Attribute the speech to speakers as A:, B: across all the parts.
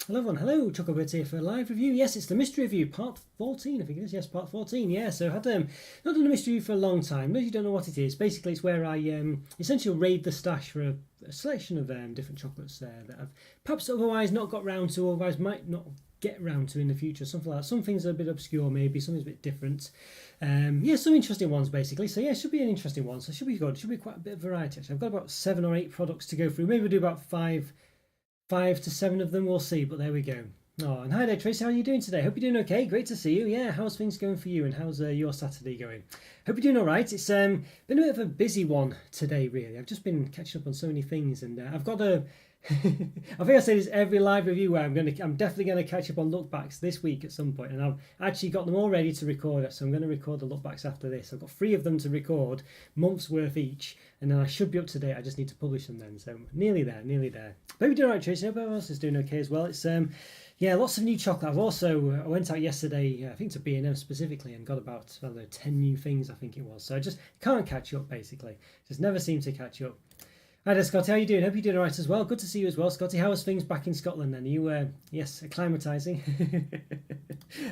A: Hello everyone, hello, Chocolo here for a live review. Yes, it's the mystery review, part 14, I think it is. Yes, part 14, yeah. So I had not done a mystery review for a long time. Those you don't know what it is, basically it's where I essentially raid the stash for a selection of different chocolates that I've perhaps otherwise not got round to, or otherwise might not get round to in the future, something like that. Some things are a bit obscure maybe, something's a bit different. Yeah, some interesting ones basically. So yeah, it should be an interesting one. So it should be good. It should be quite a bit of variety actually. I've got about 7 or 8 products to go through. Maybe we'll do about 5 to 7 of them, we'll see, but there we go. Oh, and hi there, Tracy. How are you doing today? Hope you're doing okay. Great to see you. Yeah, how's things going for you, and how's your Saturday going? Hope you're doing all right. It's been a bit of a busy one today, really. I've just been catching up on so many things, and I've got a. I think I say this every live review where I'm definitely gonna catch up on lookbacks this week at some point, and I've actually got them all ready to record it. So I'm going to record the lookbacks after this. I've got 3 of them to record, months worth each, and then I should be up to date. I just need to publish them then. So nearly there, nearly there. But we're doing all right, Tracy. Hope everyone else is doing okay as well. It's yeah, lots of new chocolate. I've also I went out yesterday, I think to B&M specifically, and got about I don't know 10 new things I think it was. So I just can't catch up basically. Just never seem to catch up. Hi there, Scotty. How are you doing? Hope you're doing all right as well. Good to see you as well, Scotty. How is things back in Scotland then? Are you, yes, acclimatising?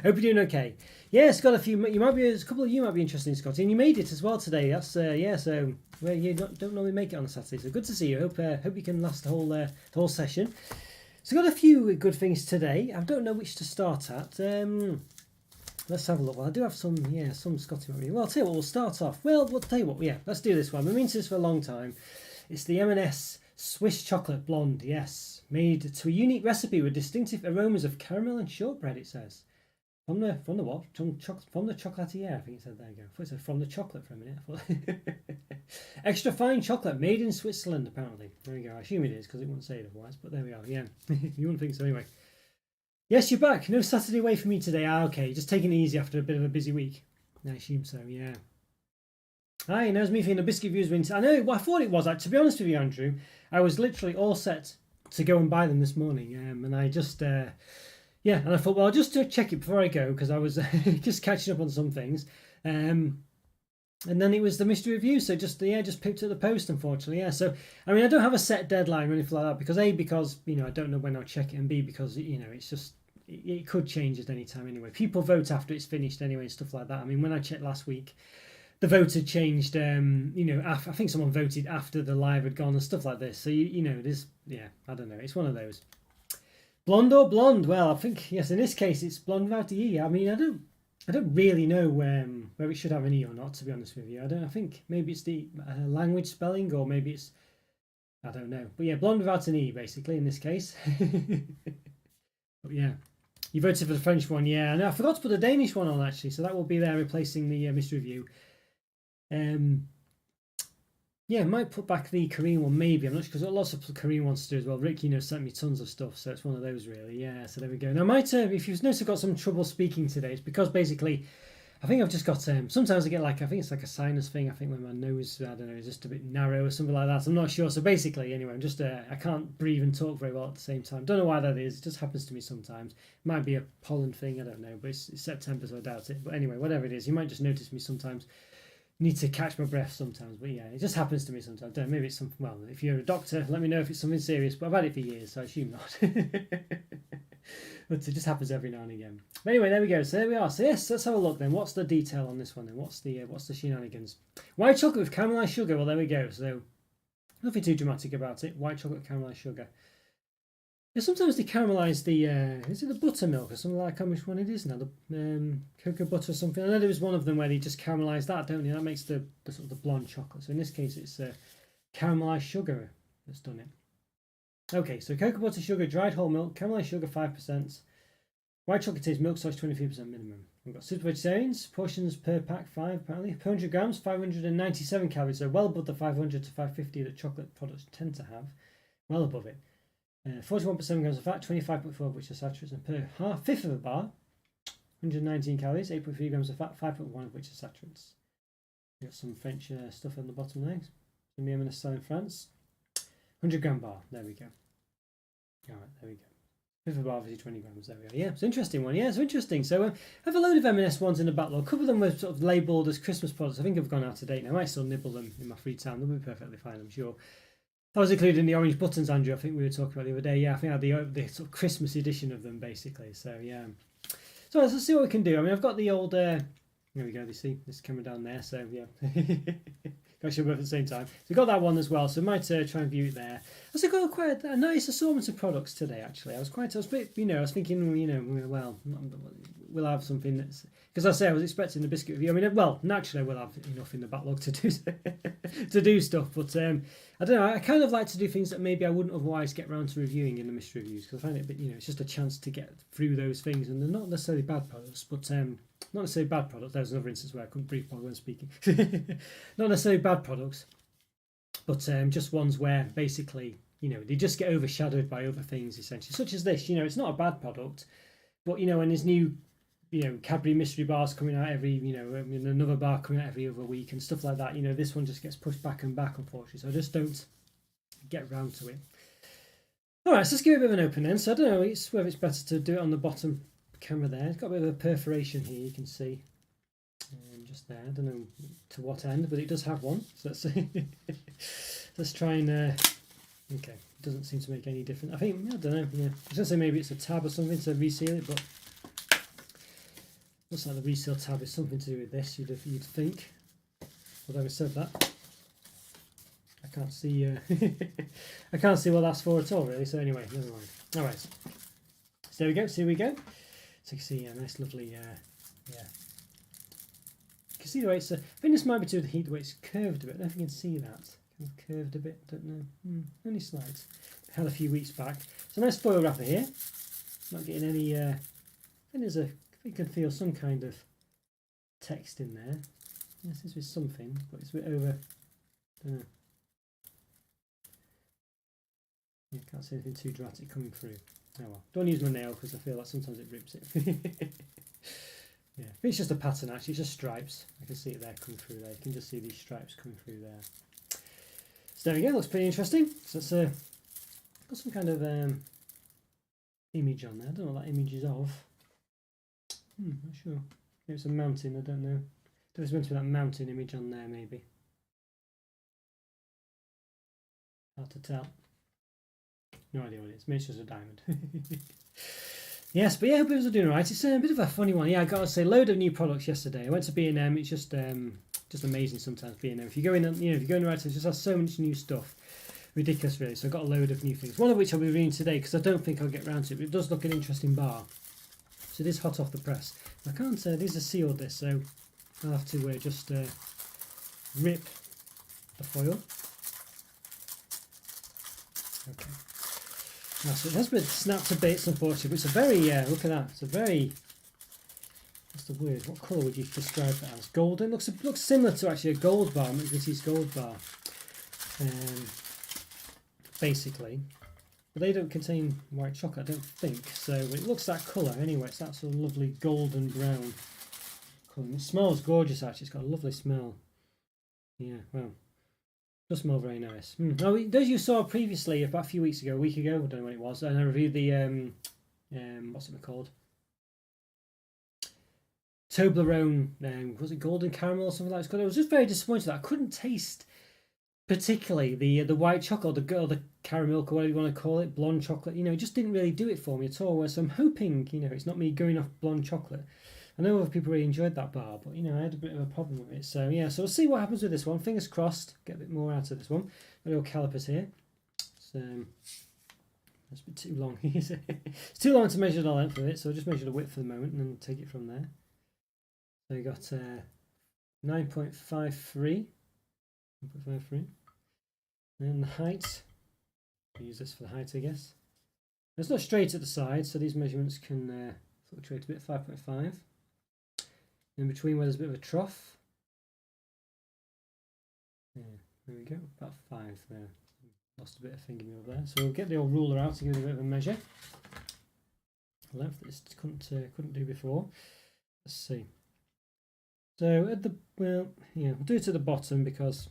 A: Hope you're doing okay. Yes, got a few. You might be a couple of you might be interested in Scotty, and you made it as well today. That's yeah. So well, you don't normally make it on a Saturday, so good to see you. Hope you can last the whole session. So got a few good things today. I don't know which to start at. Let's have a look. Well, I do have some Scotty. Well, I'll tell you what. We'll start off. Well, we'll tell you what. Yeah, let's do this one. I've been to this for a long time. It's the M&S Swiss Chocolate Blonde, yes. Made to a unique recipe with distinctive aromas of caramel and shortbread, it says. From the what? From the chocolatier, I think it said. There you go. I thought it said from the chocolate for a minute. Extra fine chocolate made in Switzerland, apparently. There we go. I assume it is because it wouldn't say it otherwise, but there we are. Yeah, you wouldn't think so anyway. Yes, you're back. No Saturday away from me today. Ah, okay. Just taking it easy after a bit of a busy week. I assume so, yeah. Hi, knows me for the biscuit views winter. I know. Well, I thought it was. To be honest with you, Andrew, I was literally all set to go and buy them this morning, and I just yeah, and I thought, well, I'll just check it before I go because I was just catching up on some things, and then it was the mystery review, so just picked up the post, unfortunately. Yeah, so I mean, I don't have a set deadline or anything like that because because I don't know when I'll check it, and B because it's just it could change at any time anyway. People vote after it's finished anyway, and stuff like that. I mean, when I checked last week, the vote had changed. I think someone voted after the live had gone and stuff like this. So there's I don't know. It's one of those. Blonde or blonde? Well, I think yes. In this case, it's blonde without the e. I mean, I don't really know where it should have an e or not. To be honest with you, I don't. I think maybe it's the language spelling, or maybe it's I don't know. But yeah, blonde without an e, basically in this case. But yeah. You voted for the French one, yeah. And I forgot to put the Danish one on actually, so that will be there replacing the mystery review. Yeah, might put back the Korean one, maybe. I'm not sure because I've got lots of Korean ones to do as well. Rick, sent me tons of stuff, so it's one of those really. Yeah, so there we go. Now, if you've noticed, I've got some trouble speaking today. It's because basically, I think I've just got. Sometimes I get I think it's like a sinus thing. I think when my nose, I don't know, is just a bit narrow or something like that. I'm not sure. So basically, anyway, I'm just I can't breathe and talk very well at the same time. Don't know why that is. It just happens to me sometimes. Might be a pollen thing. I don't know, but it's September, so I doubt it. But anyway, whatever it is, you might just notice me sometimes. Need to catch my breath sometimes, but yeah, it just happens to me sometimes. Maybe it's something. Well, if you're a doctor, let me know if it's something serious. But I've had it for years, so I assume not. But it just happens every now and again. But anyway, there we go. So there we are. So yes, let's have a look then. What's the detail on this one then? What's the shenanigans? White chocolate with caramelized sugar. Well, there we go. So nothing too dramatic about it. White chocolate, caramelized sugar. Yeah, sometimes they caramelise the is it the buttermilk or something like that? I can't remember which one it is now. The cocoa butter or something. I know there was one of them where they just caramelise that, don't they? That makes the sort of the blonde chocolate. So in this case, it's caramelised sugar that's done it. Okay, so cocoa butter, sugar, dried whole milk, caramelised sugar 5%, white chocolate is milk size 23% minimum. We've got super vegetarians, portions per pack 5 apparently, per 100 grams 597 calories, so well above the 500 to 550 that chocolate products tend to have, well above it. 41% grams of fat, 25.4 of which are saturates, and per fifth of a bar, 119 calories, 8.3 grams of fat, 5.1 of which are saturates. We've got some French stuff on the bottom there. Some M&S style in France. 100 gram bar, there we go. Alright, there we go. Fifth of a bar, obviously 20 grams, there we go. Yeah, it's an interesting one. Yeah, it's interesting. So I have a load of M&S ones in the backlog. A couple of them were sort of labelled as Christmas products. I think I've gone out of date now. I might still nibble them in my free time. They'll be perfectly fine, I'm sure. That was included in the orange buttons, Andrew. I think we were talking about the other day. Yeah, I think I had the sort of Christmas edition of them, basically. So yeah. So let's see what we can do. I mean, I've got the old. There we go. You see this camera down there. So yeah, got show both at the same time. So we've got that one as well. So we might try and view it there. Also got quite a nice assortment of products today. Actually, I was a bit, I was thinking, well, we'll have something that's, because I was expecting the biscuit review. I mean, well, naturally we'll have enough in the backlog to do to do stuff, but I don't know. I kind of like to do things that maybe I wouldn't otherwise get around to reviewing in the mystery reviews, because I find it a bit, it's just a chance to get through those things, and they're not necessarily bad products, but not necessarily bad products. There's another instance where I couldn't breathe while when speaking. Not necessarily bad products, but just ones where basically, they just get overshadowed by other things, essentially, such as this. It's not a bad product, but when there's new, Cadbury mystery bars coming out every, another bar coming out every other week and stuff like that. This one just gets pushed back and back, unfortunately. So I just don't get round to it. All right, so let's give it a bit of an open then. So I don't know whether it's better to do it on the bottom camera there. It's got a bit of a perforation here, you can see. Just there. I don't know to what end, but it does have one. So let's see. Let's try and. Okay, it doesn't seem to make any difference. I think, I don't know. Yeah, I was gonna say maybe it's a tab or something to reseal it, but looks like the reseal tab is something to do with this. You'd think. Although I said that, I can't see. I can't see what that's for at all, really. So anyway, never mind. All right. So there we go. So here we go. So you can see a nice, lovely. Yeah. You can see the way it's. I think this might be to do with the heat, the way it's curved a bit. I don't know if you can see that. Kind of curved a bit. Don't know. Only slight. Had a few weeks back. So nice foil wrapper here. Not getting any. I think there's a. I think you can feel some kind of text in there. Yes, this is something, but it's a bit over. Don't know. Yeah, can't see anything too dramatic coming through. Oh well. Don't use my nail because I feel like sometimes it rips it. Yeah, it's just a pattern actually, it's just stripes. I can see it there coming through there. You can just see these stripes coming through there. So there we go, looks pretty interesting. So it's got some kind of image on there. I don't know what that image is of. Not sure. Maybe it's a mountain, I don't know. There's meant to be that mountain image on there maybe. Hard to tell. No idea what it is. Maybe it's just a diamond. Yes, but yeah, I hope it was doing alright. It's a bit of a funny one. Yeah, I got to say, load of new products yesterday. I went to B&M. It's just amazing sometimes. B&M. If you go in, if you go in the right place, it just has so much new stuff. Ridiculous, really. So I got a load of new things. One of which I'll be reading today because I don't think I'll get round to it. But it does look an interesting bar. So it is hot off the press. I can't. These are sealed. This, so I'll have to just rip the foil. Okay. So it has been snapped to bits, unfortunately, but it's a very, look at that, it's a very, what's the word, what colour would you describe that as? Golden? Looks similar to actually a gold bar, Mackies gold bar, basically. But they don't contain white chocolate, I don't think, so it looks that colour anyway. It's that sort of lovely golden brown colour. It smells gorgeous actually, it's got a lovely smell. Yeah, well. Does smell very nice. Now, those you saw previously about a few weeks ago, a week ago, I don't know when it was, and I reviewed the what's it called? Toblerone, was it golden caramel or something like that? I was just very disappointed that I couldn't taste particularly the white chocolate, or the caramel, or whatever you want to call it, blonde chocolate. It just didn't really do it for me at all. So I'm hoping, it's not me going off blonde chocolate. I know other people really enjoyed that bar, but I had a bit of a problem with it. So yeah, so we'll see what happens with this one. Fingers crossed, get a bit more out of this one. Got little calipers here. So that's a bit too long. It's too long to measure the length of it, so I'll just measure the width for the moment and then take it from there. So you got 9.53. And then the height. I'll use this for the height, I guess. It's not straight at the side, so these measurements can fluctuate a bit. 5.5. In between where there's a bit of a trough. Yeah, there we go, about 5 there. Lost a bit of finger over there. So we'll get the old ruler out to give it a bit of a measure. Length that this couldn't do before. Let's see. So at the, we'll do it at the bottom because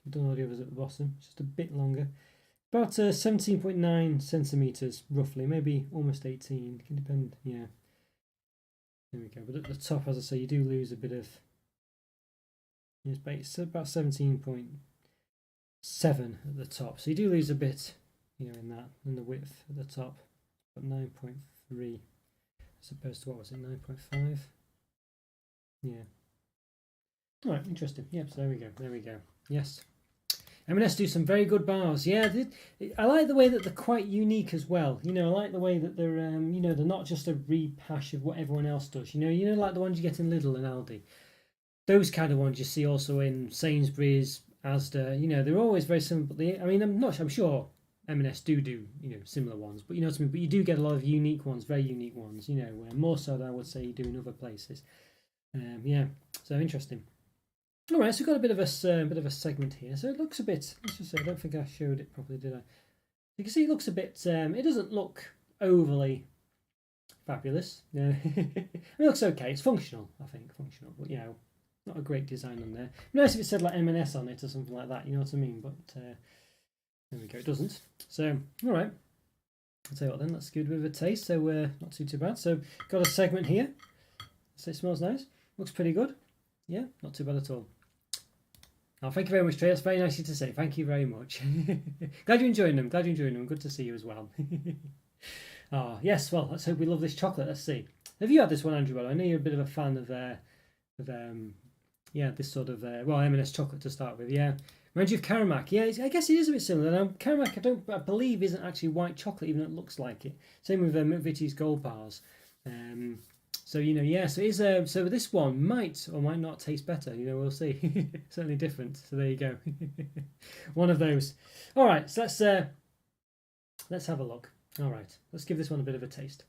A: we've done all the others at the bottom. It's just a bit longer. About 17.9 centimeters roughly, maybe almost 18. It can depend, yeah. There we go. But at the top, as I say, you do lose a bit of. It's about 17 7 at the top. So you do lose a bit, you know, in the width at the top. But 9.3 as opposed to, what was it, 9.5? Yeah. All right, interesting. Yep, so there we go. Yes. M&S do some very good bars. Yeah, I like the way that they're quite unique as well. You know, I like the way that they're, you know, they're not just a rehash of what everyone else does. You know, like the ones you get in Lidl and Aldi. Those kind of ones you see also in Sainsbury's, Asda. You know, they're always very simple. I mean, I'm sure M&S do you know, similar ones, but you know what I mean. But you do get a lot of unique ones, very unique ones. You know, more so than I would say you do in other places. Yeah, so interesting. All right, so we've got a bit of a segment here. So it looks a bit. Let's just say, I don't think I showed it properly, did I? You can see it looks a bit. It doesn't look overly fabulous. Yeah, it looks okay. It's functional, I think, functional, but you know, not a great design on there. Nice if it said like M&S on it or something like that. You know what I mean? But there we go. It doesn't. So all right. I'll tell you what then. That's good with a taste. So not too bad. So got a segment here. So it smells nice. Looks pretty good. Yeah, not too bad at all. Oh, thank you very much, Trey. That's very nice of you to say. Thank you very much. Glad you're enjoying them. Good to see you as well. Oh, yes. Well, let's hope we love this chocolate. Let's see. Have you had this one, Andrew? Well, I know you're a bit of a fan of yeah, this sort of well, M&S chocolate to start with. Yeah. Reminds you of Karamak. Yeah, I guess it is a bit similar. Now, Karamak, I believe, isn't actually white chocolate, even though it looks like it. Same with McVitie's Gold Bars. So you know, yeah. So it is. So this one might or might not taste better. You know, we'll see. Certainly different. So there you go. One of those. All right. So let's have a look. All right. Let's give this one a bit of a taste.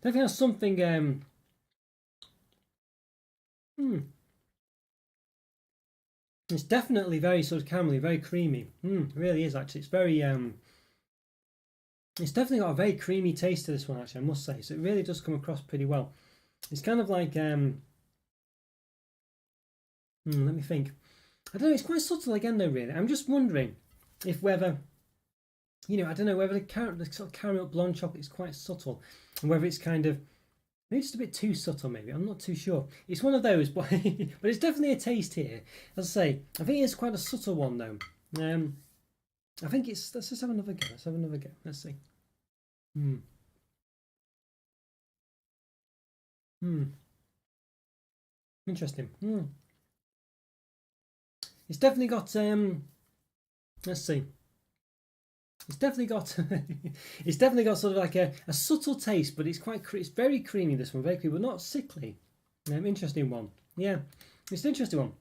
A: Definitely has something. It's definitely very sort of caramelly, very creamy. It really is actually. It's very It's definitely got a very creamy taste to this one, actually, I must say. So it really does come across pretty well. It's kind of like, let me think. I don't know, it's quite subtle again, though, really. I'm just wondering if whether, you know, I don't know, whether the sort of caramel blonde chocolate is quite subtle, and whether it's kind of, maybe just a bit too subtle, maybe. I'm not too sure. It's one of those, but but it's definitely a taste here. As I say, I think it's quite a subtle one, though. I think it's. Let's just have another go. Let's see. Interesting. It's definitely got. Let's see. It's definitely got. It's definitely got sort of like a subtle taste, but it's quite. It's very creamy. This one, very creamy, but not sickly. Interesting one. Yeah, it's an interesting one.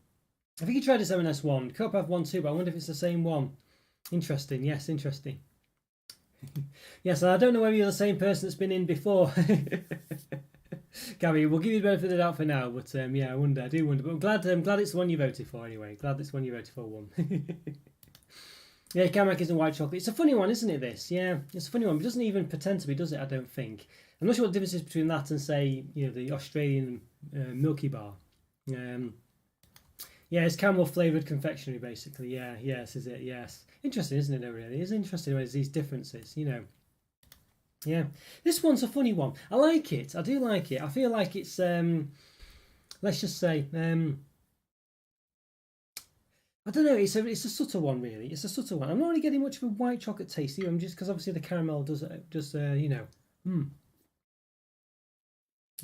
A: I think you tried this M&S one. Could have one too, but I wonder if it's the same one. Interesting. Yes, interesting. Yes, I don't know whether you're the same person that's been in before. Gabby, we'll give you the benefit of the doubt for now, but yeah, I do wonder. But I'm glad it's the one you voted for anyway. Glad it's the one you voted for won. Yeah, Karamak isn't white chocolate. It's a funny one, isn't it, this? Yeah, it's a funny one. It doesn't even pretend to be, does it? I don't think. I'm not sure what the difference is between that and, say, you know, the Australian Milky Bar. Yeah, it's caramel flavoured confectionery, basically. Yeah, yes, is it? Yes. Interesting, isn't it, though, really? It's interesting there's these differences, you know. Yeah. This one's a funny one. I like it. I do like it. I feel like it's, let's just say, I don't know, it's a subtle one, really. It's a subtle one. I'm not really getting much of a white chocolate taste here. I'm just, because obviously the caramel does, just, you know.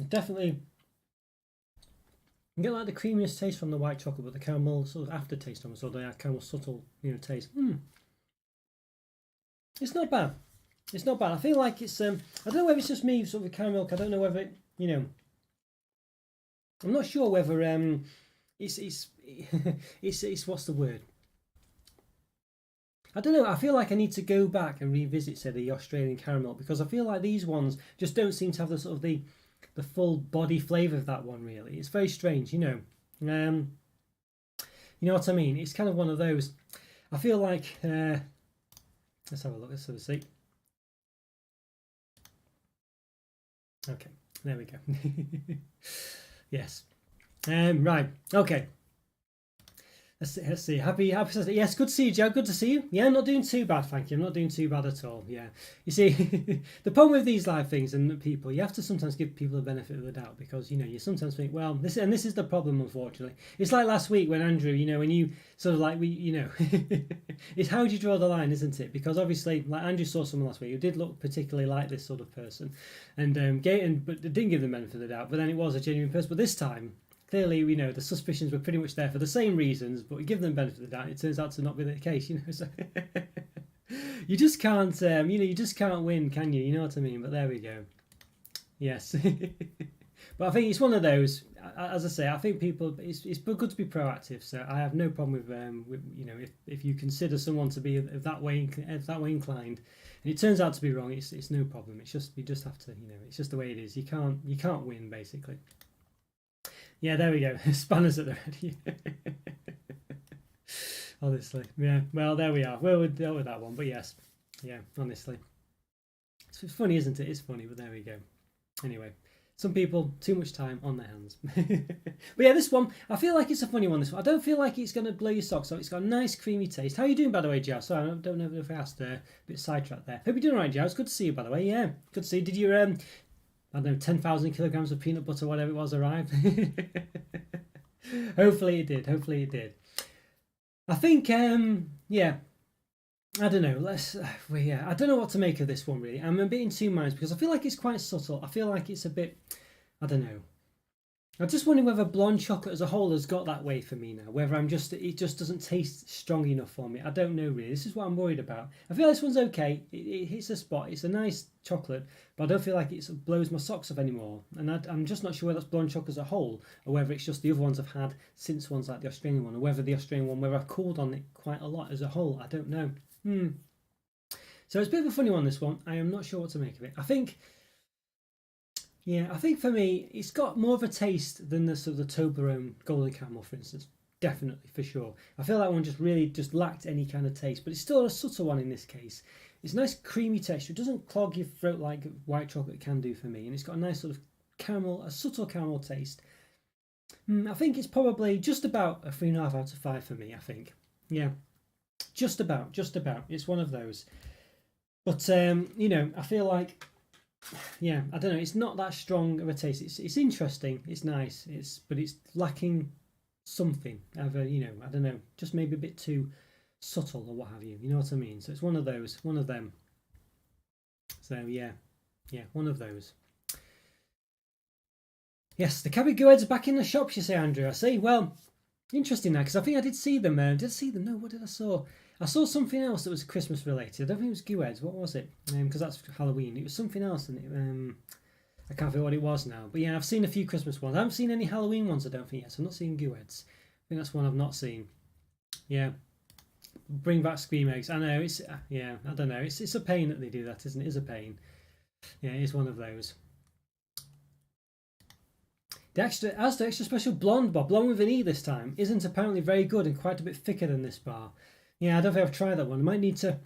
A: Definitely. You get like the creamiest taste from the white chocolate, but the caramel sort of aftertaste almost, or the caramel subtle, you know, taste. It's not bad. It's not bad. I feel like it's I don't know whether it's just me sort of caramel. I don't know whether it, you know. I'm not sure whether it's it's what's the word? I don't know. I feel like I need to go back and revisit, say, the Australian caramel, because I feel like these ones just don't seem to have the sort of the full body flavour of that one, really. It's very strange, you know. You know what I mean? It's kind of one of those. I feel like let's have a look. Let's sort of see. Okay, there we go. Yes. Right. Okay. Let's see. Happy Saturday. Yes, good to see you, Joe. Good to see you. Yeah, I'm not doing too bad, thank you. I'm not doing too bad at all. Yeah. You see, the problem with these live things and people, you have to sometimes give people the benefit of the doubt because, you sometimes think, well, this is the problem, unfortunately. It's like last week when Andrew, when you sort of like, it's how do you draw the line, isn't it? Because obviously, like Andrew saw someone last week who did look particularly like this sort of person but didn't give them the benefit of the doubt, but then it was a genuine person. But this time, clearly, the suspicions were pretty much there for the same reasons, but we give them the benefit of the doubt. It turns out to not be the case, So you just can't, you just can't win, can you? You know what I mean? But there we go. Yes, but I think it's one of those. As I say, I think people, it's good to be proactive. So I have no problem with if you consider someone to be that way inclined, and it turns out to be wrong, it's no problem. It's just you just have to, it's just the way it is. You can't win basically. Yeah, there we go. Spanners at the ready. Honestly, yeah. Well, there we are. Well, we dealt with that one, but yes, yeah. Honestly, it's funny, isn't it? It's funny, but there we go. Anyway, some people too much time on their hands. But yeah, this one, I feel like it's a funny one. This one, I don't feel like it's going to blow your socks off. It's got a nice creamy taste. How are you doing, by the way, Joe? Sorry, I don't know if I asked. A bit sidetracked there. Hope you're doing all right, Joe. It's good to see you, by the way. Yeah, good to see you. Did you I don't know, 10,000 kilograms of peanut butter, whatever it was, arrived? Hopefully it did. I think, yeah, I don't know. I don't know what to make of this one, really. I'm a bit in two minds because I feel like it's quite subtle. I feel like it's a bit, I don't know. I'm just wondering whether blonde chocolate as a whole has got that way for me now. Whether it just doesn't taste strong enough for me. I don't know really. This is what I'm worried about. I feel this one's okay. It hits a spot. It's a nice chocolate, but I don't feel like it blows my socks off anymore. And I'm just not sure whether that's blonde chocolate as a whole, or whether it's just the other ones I've had since ones like the Australian one, or whether the Australian one, whether I've cooled on it quite a lot as a whole. I don't know. So it's a bit of a funny one, this one. I am not sure what to make of it. I think for me, it's got more of a taste than the sort of the Toblerone Golden Caramel, for instance. Definitely, for sure. I feel that one just lacked any kind of taste, but it's still a subtle one in this case. It's a nice creamy texture. It doesn't clog your throat like white chocolate can do for me, and it's got a nice sort of a subtle caramel taste. I think it's probably just about a 3.5 out of 5 for me, I think. Yeah, just about. It's one of those. But, I feel like, yeah, I don't know. It's not that strong of a taste. It's interesting. It's nice. But it's lacking something. I don't know. Just maybe a bit too subtle or what have you. You know what I mean? So it's one of those. One of them. So yeah, one of those. Yes, the cabbage gourds are back in the shops, you say, Andrew. I see. Well, interesting now, because I think I did see them. No, what did I saw? I saw something else that was Christmas related. I don't think it was gourds. What was it? Because that's Halloween. It was something else, and I can't figure what it was now. But yeah, I've seen a few Christmas ones. I haven't seen any Halloween ones, I don't think yet. So I'm not seeing gourds. I think that's one I've not seen. Yeah. Bring back Scream Eggs. I know, I don't know. It's a pain that they do that, isn't it? It's a pain. Yeah, it is one of those. The extra special blonde bar, blonde with an E this time, isn't apparently very good and quite a bit thicker than this bar. Yeah, I don't think I've tried that one. I might need to,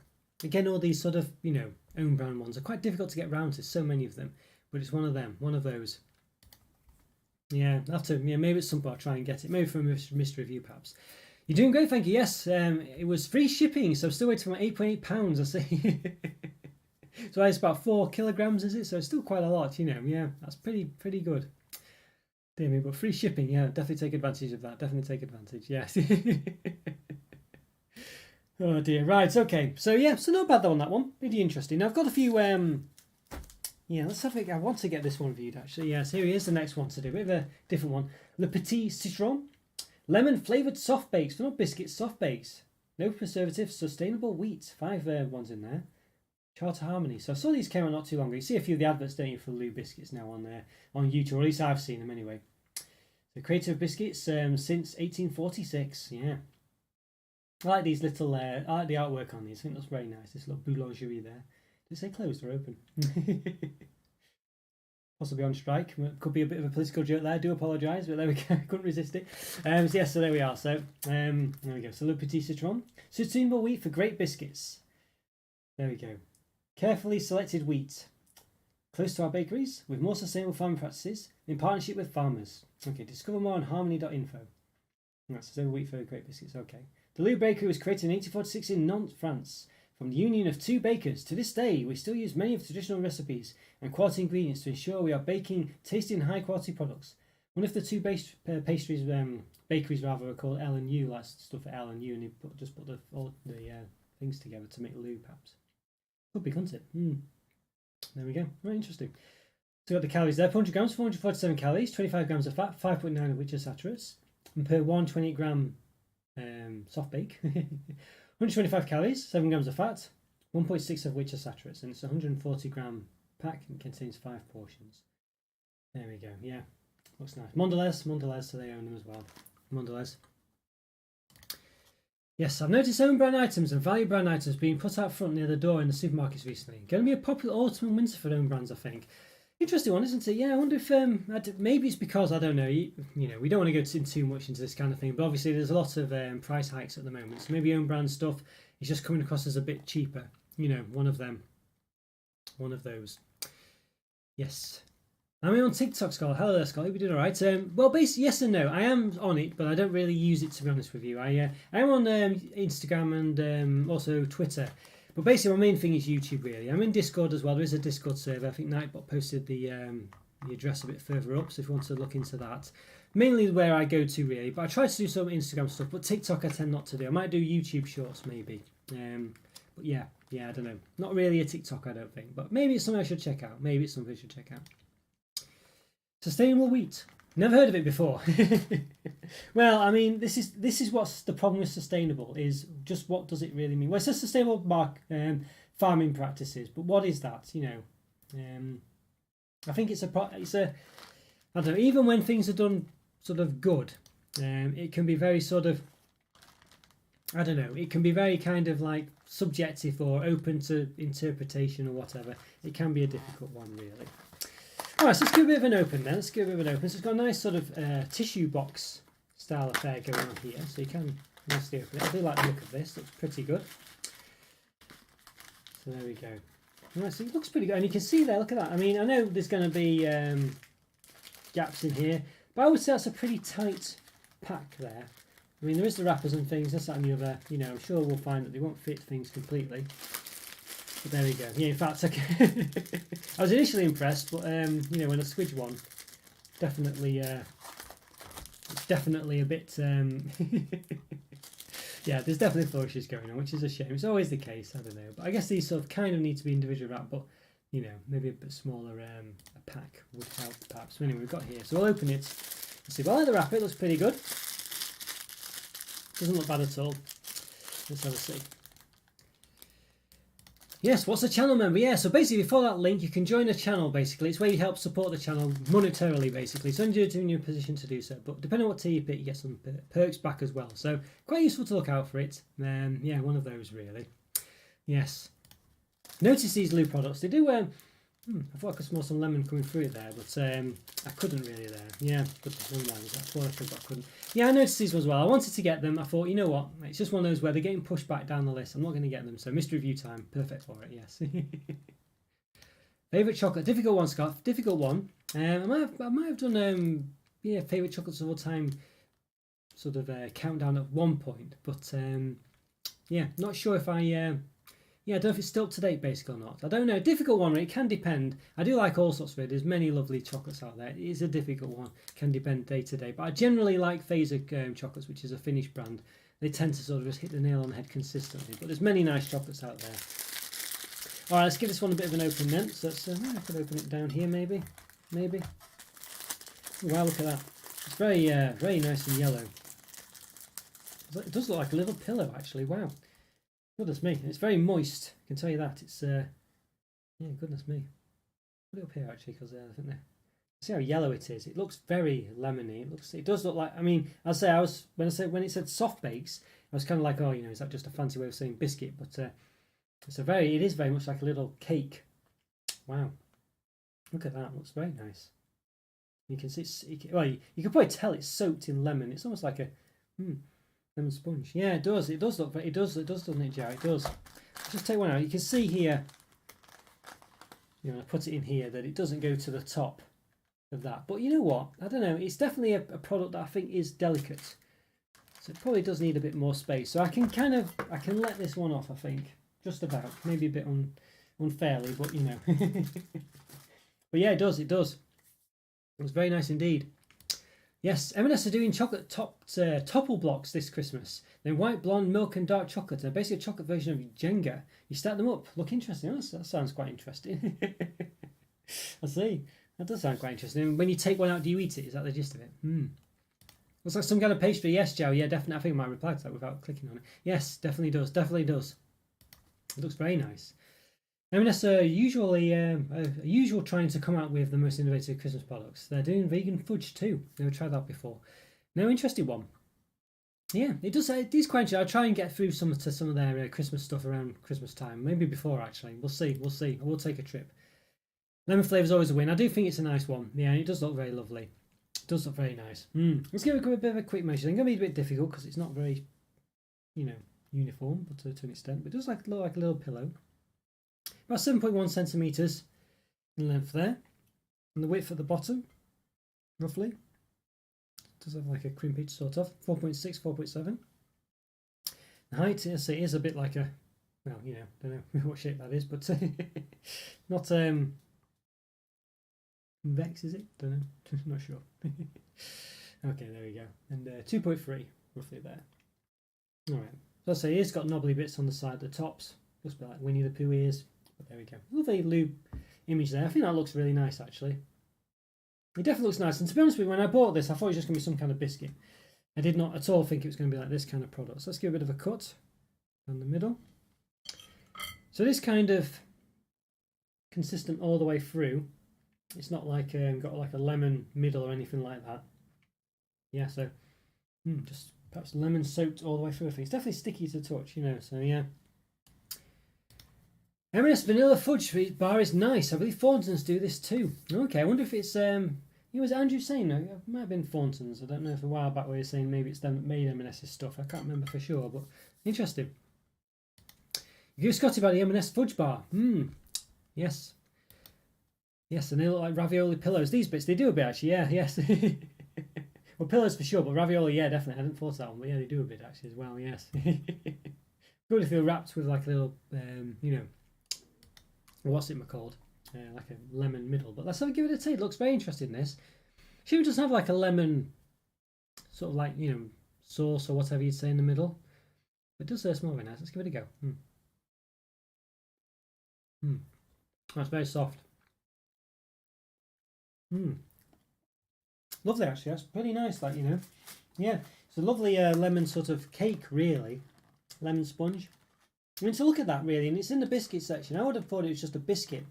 A: again, all these sort of, own brand ones are quite difficult to get around to, so many of them. But it's one of them, one of those. Yeah, I'll have to, maybe at some point I'll try and get it. Maybe from a mystery review, perhaps. You're doing great, thank you. Yes, it was free shipping, so I'm still waiting for my 8.8 pounds, I see. So it's about 4 kilograms, is it? So it's still quite a lot, Yeah, that's pretty good. Dear me, but free shipping, yeah, definitely take advantage of that. Definitely take advantage, yes. Oh dear, right, okay. So yeah, so not bad though on that one. Really interesting. Now I've got a few, let's have I want to get this one viewed actually. Yes, here is the next one to do. A bit of a different one. Le Petit Citron. Lemon flavoured soft bakes. They're not biscuits, soft bakes. No preservatives, sustainable wheat. 5 ones in there. Charter Harmony. So I saw these came out not too long ago. You see a few of the adverts, don't you, for Lou biscuits now on there on YouTube, or at least I've seen them anyway. The creator of biscuits since 1846. Yeah. I like these little, I like the artwork on these. I think that's very nice. This little boulangerie there. Did it say closed or open? Possibly on strike. Could be a bit of a political joke there. I do apologise, but there we go. Couldn't resist it. So there we are. So there we go. So Le Petit Citron. Sustainable wheat for great biscuits. There we go. Carefully selected wheat. Close to our bakeries, with more sustainable farming practices, in partnership with farmers. Okay, discover more on harmony.info. That's sustainable wheat for great biscuits. Okay. The Lou Bakery was created in 1846 in Nantes, France. From the union of two bakers, to this day, we still use many of the traditional recipes and quality ingredients to ensure we are baking tasty and high-quality products. One of the two bakeries rather are called L and U, like stuff for L and U, and they just put all the things together to make Lou, perhaps. Could be, couldn't it? There we go. Right, interesting. So got the calories there. 400 grams, 447 calories, 25 grams of fat, 5.9 of which are saturates. And per 128 gram soft bake, 125 calories, 7 grams of fat, 1.6 of which are saturates. And it's a 140 gram pack and contains 5 portions. There we go. Yeah, looks nice. Mondelez, so they own them as well. Mondelez. Yes, I've noticed own brand items and value brand items being put out front near the door in the supermarkets recently. Going to be a popular autumn and winter for own brands, I think. Interesting one, isn't it? Yeah, I wonder if maybe it's because, I don't know, you know, we don't want to go too much into this kind of thing, but obviously there's a lot of price hikes at the moment, so maybe own brand stuff is just coming across as a bit cheaper. You know, one of those. Yes. I'm on TikTok, Scott. Hello there, Scott. Hope you doing all right. Well, basically, yes and no. I am on it, but I don't really use it, to be honest with you. I am on Instagram and also Twitter. But basically, my main thing is YouTube, really. I'm in Discord as well. There is a Discord server. I think Nightbot posted the address a bit further up, so if you want to look into that. Mainly where I go to, really. But I try to do some Instagram stuff, but TikTok I tend not to do. I might do YouTube shorts, maybe. But yeah, I don't know. Not really a TikTok, I don't think. But maybe it's something I should check out. Sustainable wheat. Never heard of it before. Well, I mean, this is what's the problem with sustainable, is just what does it really mean? Well, it says sustainable farming practices, but what is that? You know, I think it's a I don't know. Even when things are done sort of good, it can be very sort of, I don't know. It can be very kind of like subjective or open to interpretation or whatever. It can be a difficult one, really. Alright, so let's give a bit of an open then. So it's got a nice sort of tissue box style affair going on here. So you can nicely open it. I do like the look of this. Looks pretty good. So there we go. Alright, so it looks pretty good. And you can see there, look at that. I mean, I know there's going to be gaps in here, but I would say that's a pretty tight pack there. I mean, there is the wrappers and things, this, that and the other. You know, I'm sure we'll find that they won't fit things completely. But there we go. Yeah, in fact, I was initially impressed, but you know, when I squidge one, definitely, it's definitely a bit. Yeah, there's definitely flourishes going on, which is a shame. It's always the case. I don't know, but I guess these sort of kind of need to be individual wrapped, but you know, maybe a bit smaller a pack would help, perhaps. So anyway, we've got here. So we'll open it. Let's see. Well, I like the wrap. It looks pretty good. Doesn't look bad at all. Let's have a see. Yes, what's a channel member? Yeah, so basically before that link, you can join a channel, basically. It's where you help support the channel monetarily, basically. So you're in your position to do so. But depending on what tier you pick, you get some perks back as well. So quite useful to look out for it. Yeah, one of those, really. Yes. Notice these Lou products. They do... I thought I could smell some lemon coming through it there, but I couldn't really there. Yeah, but I couldn't. Yeah, I noticed these as well. I wanted to get them. I thought, you know what? It's just one of those where they're getting pushed back down the list. I'm not going to get them. So mystery review time. Perfect for it, yes. Favourite chocolate. Difficult one, Scott. Difficult one. I might have done, yeah, favourite chocolates of all time sort of countdown at one point. But, yeah, not sure if I... Yeah, I don't know if it's still up to date, basically, or not. I don't know. Difficult one, it can depend. I do like all sorts of it. There's many lovely chocolates out there. It is a difficult one. Can depend day to day. But I generally like Phaser chocolates, which is a Finnish brand. They tend to sort of just hit the nail on the head consistently. But there's many nice chocolates out there. All right, let's give this one a bit of an open then. So let's, I could open it down here, maybe. Maybe. Wow, look at that. It's very, very nice and yellow. It does look like a little pillow, actually. Wow. Goodness me, it's very moist. I can tell you that. It's yeah, goodness me. Put it up here actually, because I think see how yellow it is. It looks very lemony. It does look like. I mean, I'll say when it said soft bakes, I was kind of like, oh, you know, is that just a fancy way of saying biscuit? But it is very much like a little cake. Wow, look at that. It looks very nice. You can see. Well, you can probably tell it's soaked in lemon. It's almost like a. Lemon sponge. Yeah, it does. It does look. It does, doesn't it, Joe? It does. Just take one out. You can see here. You know, I put it in here that it doesn't go to the top of that. But you know what? I don't know. It's definitely a product that I think is delicate. So it probably does need a bit more space. So I can let this one off, I think. Just about. Maybe a bit unfairly, but you know. But yeah, it does. It was very nice indeed. Yes, M&S are doing chocolate topple blocks this Christmas. They're white, blonde, milk and dark chocolate. They're basically a chocolate version of Jenga. You stack them up. Look interesting. That sounds quite interesting. I see. That does sound quite interesting. And when you take one out, do you eat it? Is that the gist of it? Looks like some kind of pastry. Yes, Joe. Yeah, definitely. I think I might reply to that without clicking on it. Yes, definitely does. Definitely does. It looks very nice. M&S are usual trying to come out with the most innovative Christmas products. They're doing vegan fudge too. Never tried that before. No, interesting one. Yeah, it does. It is quite interesting. I'll try and get through some of their Christmas stuff around Christmas time. Maybe before actually. We'll see. I will take a trip. Lemon flavour's always a win. I do think it's a nice one. Yeah, it does look very lovely. It does look very nice. Let's give it a bit of a quick measure. It's going to be a bit difficult because it's not very, uniform, but to an extent. But it does look like a little pillow. About 7.1 centimetres in length there. And the width at the bottom, roughly. It does have like a crimpage sort of. 4.6, 4.7. The height, yes, it is a bit like a, well, don't know what shape that is, but not convex, is it? Don't know. Not sure. Okay, there we go. And 2.3, roughly there. Alright. So I say it's got knobbly bits on the side, the tops. Looks a bit like Winnie the Pooh ears. But there we go. Lovely lube image there. I think that looks really nice actually. It definitely looks nice. And to be honest with you, when I bought this, I thought it was just going to be some kind of biscuit. I did not at all think it was going to be like this kind of product. So let's give a bit of a cut down the middle. So this kind of consistent all the way through. It's not like got like a lemon middle or anything like that. Yeah, so just perhaps lemon soaked all the way through. I think it's definitely sticky to touch, so yeah. M&S vanilla fudge bar is nice. I believe Thornton's do this too. Okay, I wonder if it's was Andrew saying it might have been Thornton's. I don't know if a while back we were saying maybe it's them that made M&S's stuff. I can't remember for sure, but interesting. You Scotty about the M&S fudge bar. Yes. Yes, and they look like ravioli pillows. These bits, they do a bit actually, yeah, yes. Well, pillows for sure, but ravioli, yeah, definitely. I hadn't thought of that one, but yeah, they do a bit actually as well, yes. Good if they're wrapped with like a little, what's it called? Like a lemon middle. But let's have a give it a taste. It looks very interesting, this. She doesn't have like a lemon, sort of like, sauce or whatever you'd say in the middle. But it does smell very nice. Let's give it a go. That's very soft. Lovely actually. That's pretty nice, like, yeah, it's a lovely lemon sort of cake, really. Lemon sponge. I mean, to look at that really, and it's in the biscuit section. I would have thought it was just a biscuit.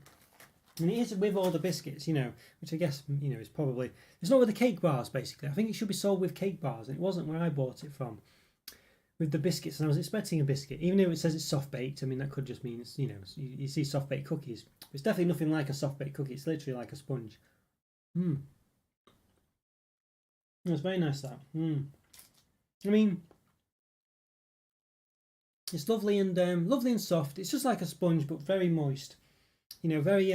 A: I mean, it is with all the biscuits, which I guess is probably, it's not with the cake bars basically. I think it should be sold with cake bars, and it wasn't where I bought it from. With the biscuits, and I was expecting a biscuit, even though it says it's soft baked. I mean, that could just mean it's you see soft baked cookies. It's definitely nothing like a soft baked cookie. It's literally like a sponge. It's very nice that. I mean, it's lovely and soft. It's just like a sponge, but very moist. Very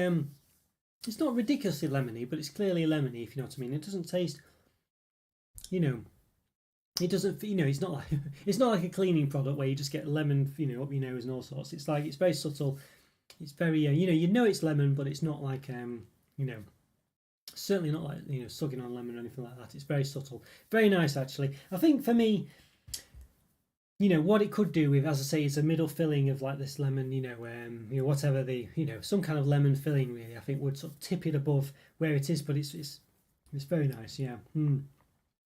A: it's not ridiculously lemony, but it's clearly lemony, if you know what I mean. It doesn't taste, it doesn't, it's not like it's not like a cleaning product where you just get lemon, up your nose and all sorts. It's like it's very subtle. It's very it's lemon, but it's not like certainly not like sucking on lemon or anything like that. It's very subtle, very nice actually. I think for me, what it could do with, as I say, is a middle filling of like this lemon, whatever the some kind of lemon filling really. I think would sort of tip it above where it is, but it's very nice, yeah.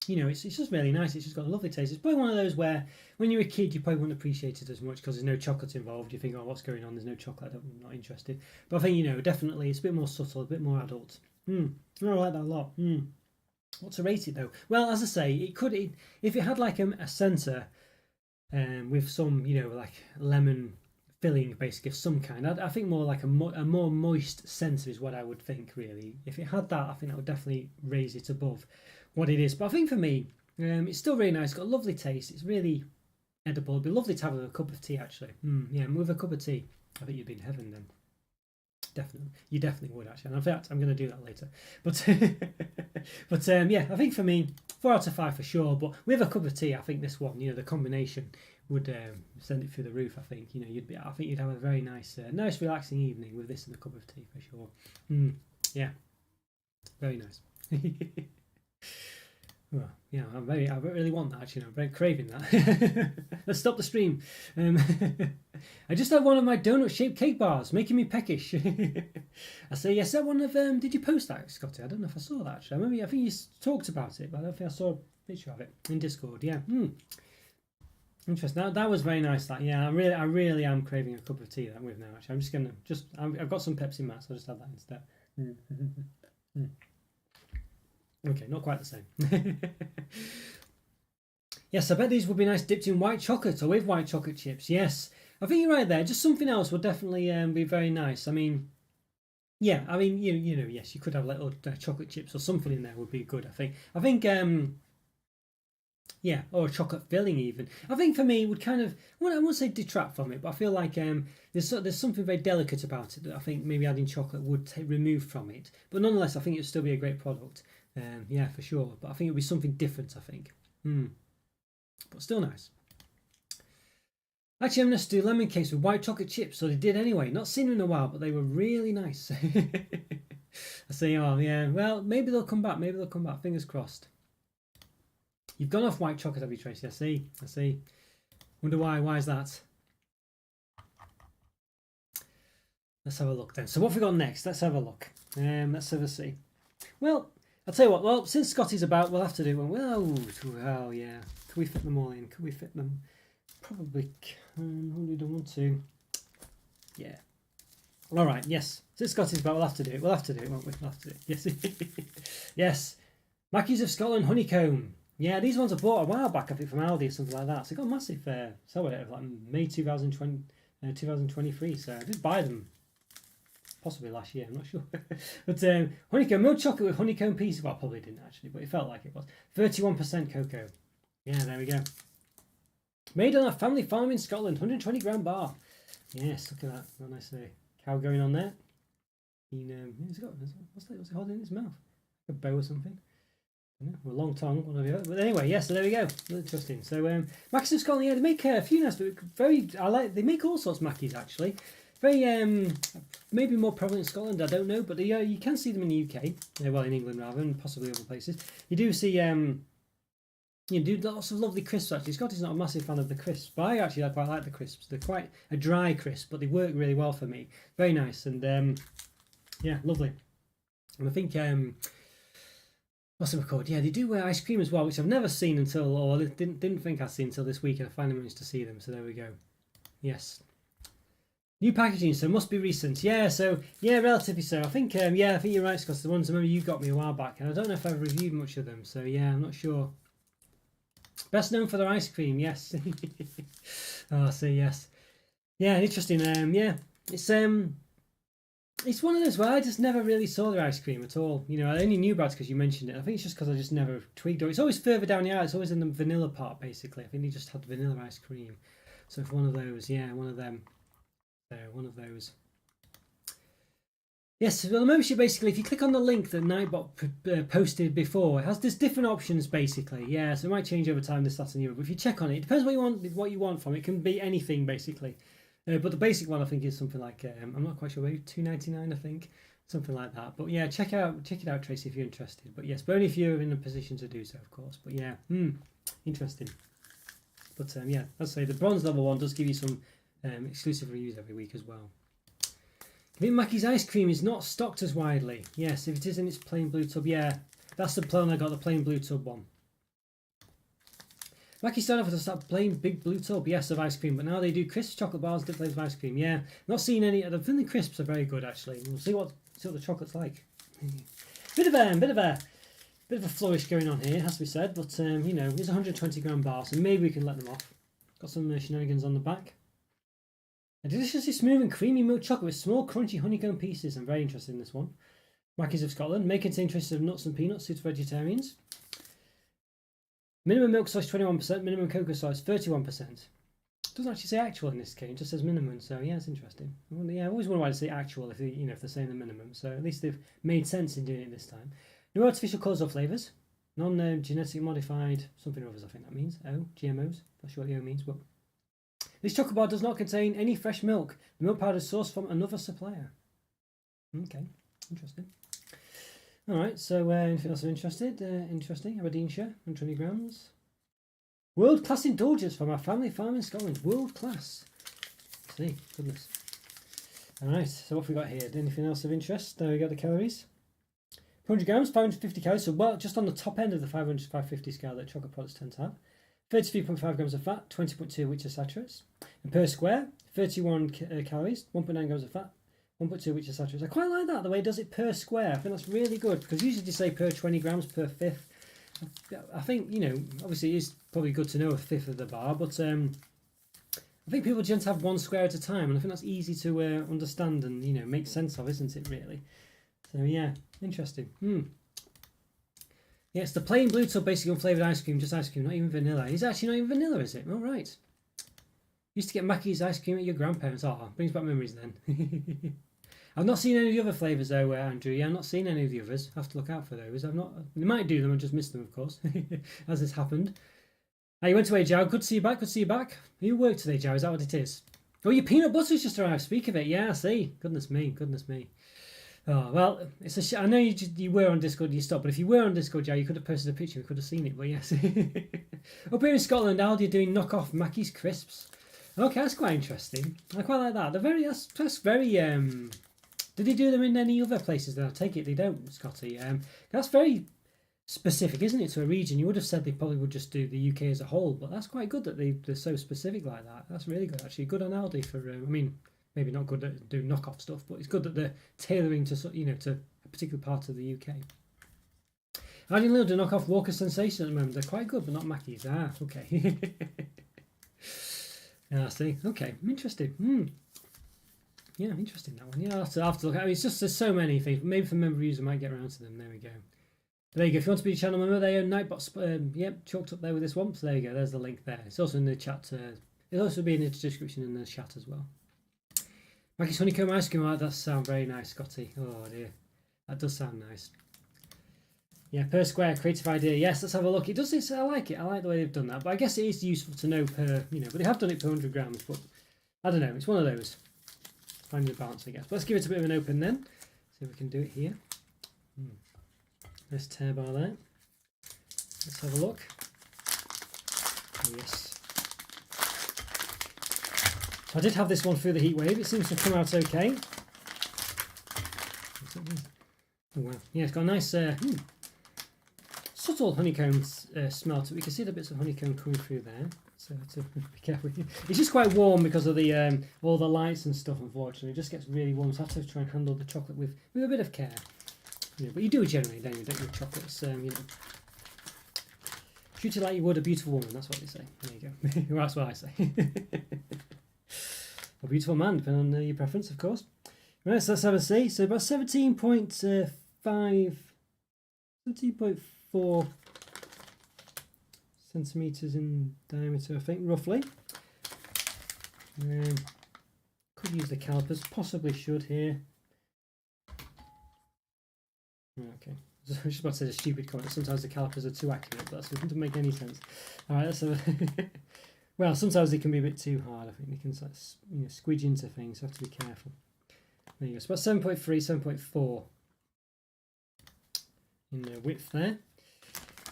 A: It's just really nice. It's just got a lovely taste. It's probably one of those where when you're a kid you probably wouldn't appreciate it as much because there's no chocolate involved. You think, oh, what's going on? There's no chocolate. I'm not interested. But I think definitely it's a bit more subtle, a bit more adult. I like that a lot. What to rate it though? Well, as I say, it could if it had like a centre with some like lemon filling basically of some kind. I think more like a more moist centre is what I would think really. If it had that, I think that would definitely raise it above what it is. But I think for me, it's still really nice. It's got a lovely taste. It's really edible. It'd be lovely to have with a cup of tea actually. Yeah, with a cup of tea, I think you'd be in heaven then. Definitely, you definitely would actually. And in fact, I'm going to do that later. But yeah, I think for me, 4 out of 5 for sure. But with a cup of tea, I think this one, the combination would send it through the roof. I think I think you'd have a very nice, nice relaxing evening with this and a cup of tea for sure. Yeah, very nice. Well, yeah, I really want that actually. I'm very craving that. Let's stop the stream. I just had one of my donut-shaped cake bars, making me peckish. I say, yes, that one of did you post that, Scotty? I don't know if I saw that actually. I think you talked about it, but I don't think I saw a picture of it in Discord. Yeah. Interesting. That was very nice. That I really am craving a cup of tea that with now. Actually, I'm just gonna I've got some Pepsi Max. So I'll just have that instead. Okay, not quite the same. Yes, I bet these would be nice dipped in white chocolate or with white chocolate chips. Yes, I think you're right there. Just something else would definitely be very nice. I mean, yeah, I mean, yes, you could have little chocolate chips or something in there would be good. I think, yeah, or a chocolate filling even. I think for me it would kind of, well, I won't say detract from it, but I feel like there's something very delicate about it that I think maybe adding chocolate would remove from it. But nonetheless, I think it would still be a great product. Yeah, for sure. But I think it would be something different, I think. But still nice. Actually, I'm going to do lemon cakes with white chocolate chips. So they did anyway. Not seen them in a while, but they were really nice. I say, oh, yeah. Well, maybe they'll come back. Maybe they'll come back. Fingers crossed. You've gone off white chocolate, have you, Tracy? I see. Wonder why. Why is that? Let's have a look then. So what have we got next? Let's have a look. Let's have a see. Well, I'll tell you what. Well, since Scotty's about, we'll have to do one. Well, yeah. Can we fit them all in? Can we fit them? Probably can. Only don't want to. Yeah. All right. Yes. Since Scotty's about, we'll have to do it. Won't we? We'll have to do it. Yes. Yes. Mackies of Scotland Honeycomb. Yeah, these ones I bought a while back, I think, from Aldi or something like that. So I got a massive sale with it, like May 2023. So I did buy them. Possibly last year, I'm not sure. But honeycomb, milk chocolate with honeycomb pieces. Well, I probably didn't actually, but it felt like it was. 31% cocoa. Yeah, there we go. Made on a family farm in Scotland, 120 gram bar. Yes, look at that. What nice cow going on there. What's it holding in his mouth? A bow or something. Or a long tongue, one or the other. But anyway, yes, so there we go. Interesting. So Mackies of Scotland, yeah, they make a few nice, but they make all sorts of Mackies actually. Very maybe more prevalent in Scotland, I don't know, but you can see them in the UK, well in England rather, and possibly other places. You do see you do lots of lovely crisps actually. Scotty's not a massive fan of the crisps, but I actually quite like the crisps. They're quite a dry crisp, but they work really well for me. Very nice and yeah, lovely. And I think what's it called? Yeah, they do wear ice cream as well, which I've never seen until, or didn't think I'd seen until this week, and I finally managed to see them. So there we go. Yes. New packaging, so must be recent. Yeah, so yeah, relatively so. I think I think you're right, Scott. The ones I remember you got me a while back, and I don't know if I've reviewed much of them. So yeah, I'm not sure. Best known for their ice cream, yes. Oh, so yes, yeah, interesting. Yeah, it's one of those where I just never really saw their ice cream at all. I only knew about it because you mentioned it. I think it's just because I just never tweaked it. It's always further down the aisle. It's always in the vanilla part, basically. I think they just had vanilla ice cream. So it's one of those, yeah, one of them. One of those. Yes, well, the membership basically, if you click on the link that Nightbot posted before, there's different options basically. Yeah, so it might change over time, this, that, and the other. But if you check on it, it depends what you want from it. It can be anything basically. But the basic one I think is something like I'm not quite sure, maybe $2.99 I think, something like that. But yeah, check it out, Tracy, if you're interested. But yes, but only if you're in a position to do so, of course. But yeah, interesting. But yeah, let's say the bronze level one does give you some exclusive reviews every week as well. I think Mackie's ice cream is not stocked as widely. Yes, if it is in its plain blue tub, yeah, that's the plan. I got the plain blue tub one. Mackie started off with a plain big blue tub, yes, of ice cream, but now they do crisps, chocolate bars, different flavors of ice cream. Yeah, not seeing any. I think the crisps are very good actually. We'll see what the chocolate's like. Bit of a flourish going on here, it has to be said. But it's a 120 gram bar, so maybe we can let them off. Got some shenanigans on the back. A deliciously smooth and creamy milk chocolate with small crunchy honeycomb pieces. I'm very interested in this one. Mackies of Scotland may contain traces of nuts and peanuts, suited for vegetarians. Minimum milk size 21%, minimum cocoa size 31%. doesn't actually say actual in this case, it just says minimum. So yeah, it's interesting. Yeah, I always wonder why they say actual if if they're saying the minimum. So at least they've made sense in doing it this time. No artificial colours or flavours. Non-genetically modified something or others. I think that means GMOs. Not sure what the O means, but this chocolate bar does not contain any fresh milk. The milk powder is sourced from another supplier. Okay, interesting. All right, so anything else of interesting? Aberdeenshire, 120 grams. World class indulgence from our family farm in Scotland. World class. See, goodness. All right, so what have we got here? Anything else of interest? There we got the calories. 100 grams, 550 calories. So well, just on the top end of the 500 to 550 scale that chocolate products tend to have. 33.5 grams of fat, 20.2 which are saturates. And per square, 31 calories, 1.9 grams of fat, 1.2 which are saturates. I quite like that, the way it does it per square. I think that's really good, because usually they say per 20 grams per fifth. I think, obviously it is probably good to know a fifth of the bar, but I think people tend to have one square at a time, and I think that's easy to understand and, make sense of, isn't it, really? So, yeah, interesting. Yeah, it's the plain blue tub, basically unflavoured ice cream, just ice cream, not even vanilla. It's actually not even vanilla, is it? All right. Used to get Mackies ice cream at your grandparents'. Oh, brings back memories then. I've not seen any of the other flavours though, Andrew. Yeah, I've not seen any of the others. I have to look out for those. I've not. They might do them. I've just missed them, of course, as has happened. You went away, Joe. Good to see you back. Good to see you back. You work today, Joe. Is that what it is? Oh, your peanut butter's just arrived. Speak of it. Yeah, I see. Goodness me. Goodness me. Oh, well, it's a I know you were on Discord, you stopped, but if you were on Discord, Joe, you could have posted a picture, we could have seen it, but yes. Up here in Scotland, Aldi are doing knockoff Mackies crisps. Okay, that's quite interesting. I quite like that. That's very, did they do them in any other places? Then I take it they don't, Scotty. That's very specific, isn't it, to a region? You would have said they probably would just do the UK as a whole, but that's quite good that they're so specific like that. That's really good, actually. Good on Aldi for, maybe not good at doing knockoff stuff, but it's good that they're tailoring to to a particular part of the UK. I didn't do knockoff Walker Sensation at the moment. They're quite good, but not Mackies. Ah, okay. I see. Okay, interesting. Yeah, interesting that one. Yeah, I'll have to look at it. It's just there's so many things. Maybe for member reviews I might get around to them. There we go. There you go. If you want to be a channel member, there you go. Nightbot. Yep, chalked up there with this one. So there you go. There's the link there. It's also in the chat. It'll also be in the description in the chat as well. Mackies honeycomb ice cream, that does sound very nice, Scotty. Oh dear, that does sound nice. Yeah, per square, creative idea. Yes, let's have a look. It does this. I like it. I like the way they've done that. But I guess it is useful to know per, but they have done it per 100 grams. But I don't know. It's one of those. Finding the balance, I guess. But let's give it a bit of an open then. See if we can do it here. Nice tear bar there. Let's have a look. Oh, yes. I did have this one through the heat wave. It seems to have come out okay. Oh wow. Yeah, it's got a nice subtle honeycomb smell to it. We can see the bits of honeycomb coming through there. So to be careful. It's just quite warm because of the all the lights and stuff, unfortunately. It just gets really warm, so I have to try and handle the chocolate with a bit of care. But you do generally, don't you with chocolates, treat it like you would a beautiful woman, that's what they say. There you go. Well, that's what I say. A beautiful man, depending on your preference, of course. Right, so let's have a see. So about 17.4 centimetres in diameter, I think, roughly. Could use the calipers, possibly should here. Okay, I was just about to say a stupid comment. Sometimes the calipers are too accurate, but that doesn't make any sense. All right, let's have a well, sometimes they can be a bit too hard. I think they can squidge into things, so you have to be careful. There you go. So about 7.3, 7.4 in the width there.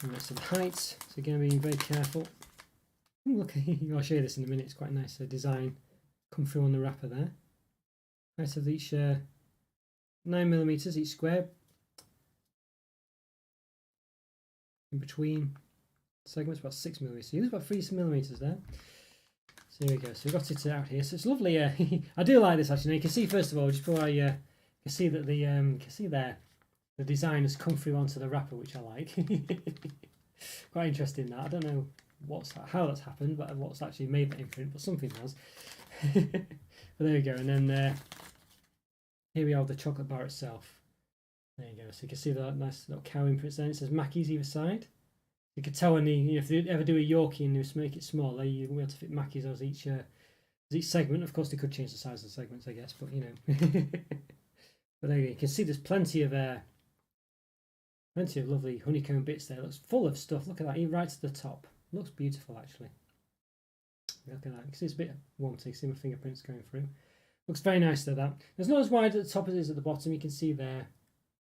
A: And that's the height. So again, being very careful. Ooh, look, I'll show you this in a minute. It's quite nice design come through on the wrapper there. Height of each 9mm each square. In between segments, about 6mm. So there's about 3mm there. So here we go. So we've got it out here. So it's lovely. I do like this actually. Now you can see first of all, just before I can see that the you can see there the design has come through onto the wrapper, which I like. Quite interesting that. I don't know how that's happened, but what's actually made that imprint, but something has. But there we go. And then here we have the chocolate bar itself. There you go. So you can see that nice little cow imprints there. It says Mackies either side. You could tell when if they ever do a Yorkie and they make it smaller, you will have to fit Mackies as each segment. Of course, they could change the size of the segments, I guess, but you know. But there you can see there's plenty of lovely honeycomb bits there. It looks full of stuff. Look at that, even right to the top. It looks beautiful, actually. Look at that. You can see it's a bit wanty. See my fingerprints going through. Looks very nice though. That it's not as wide at the top as it is at the bottom. You can see there.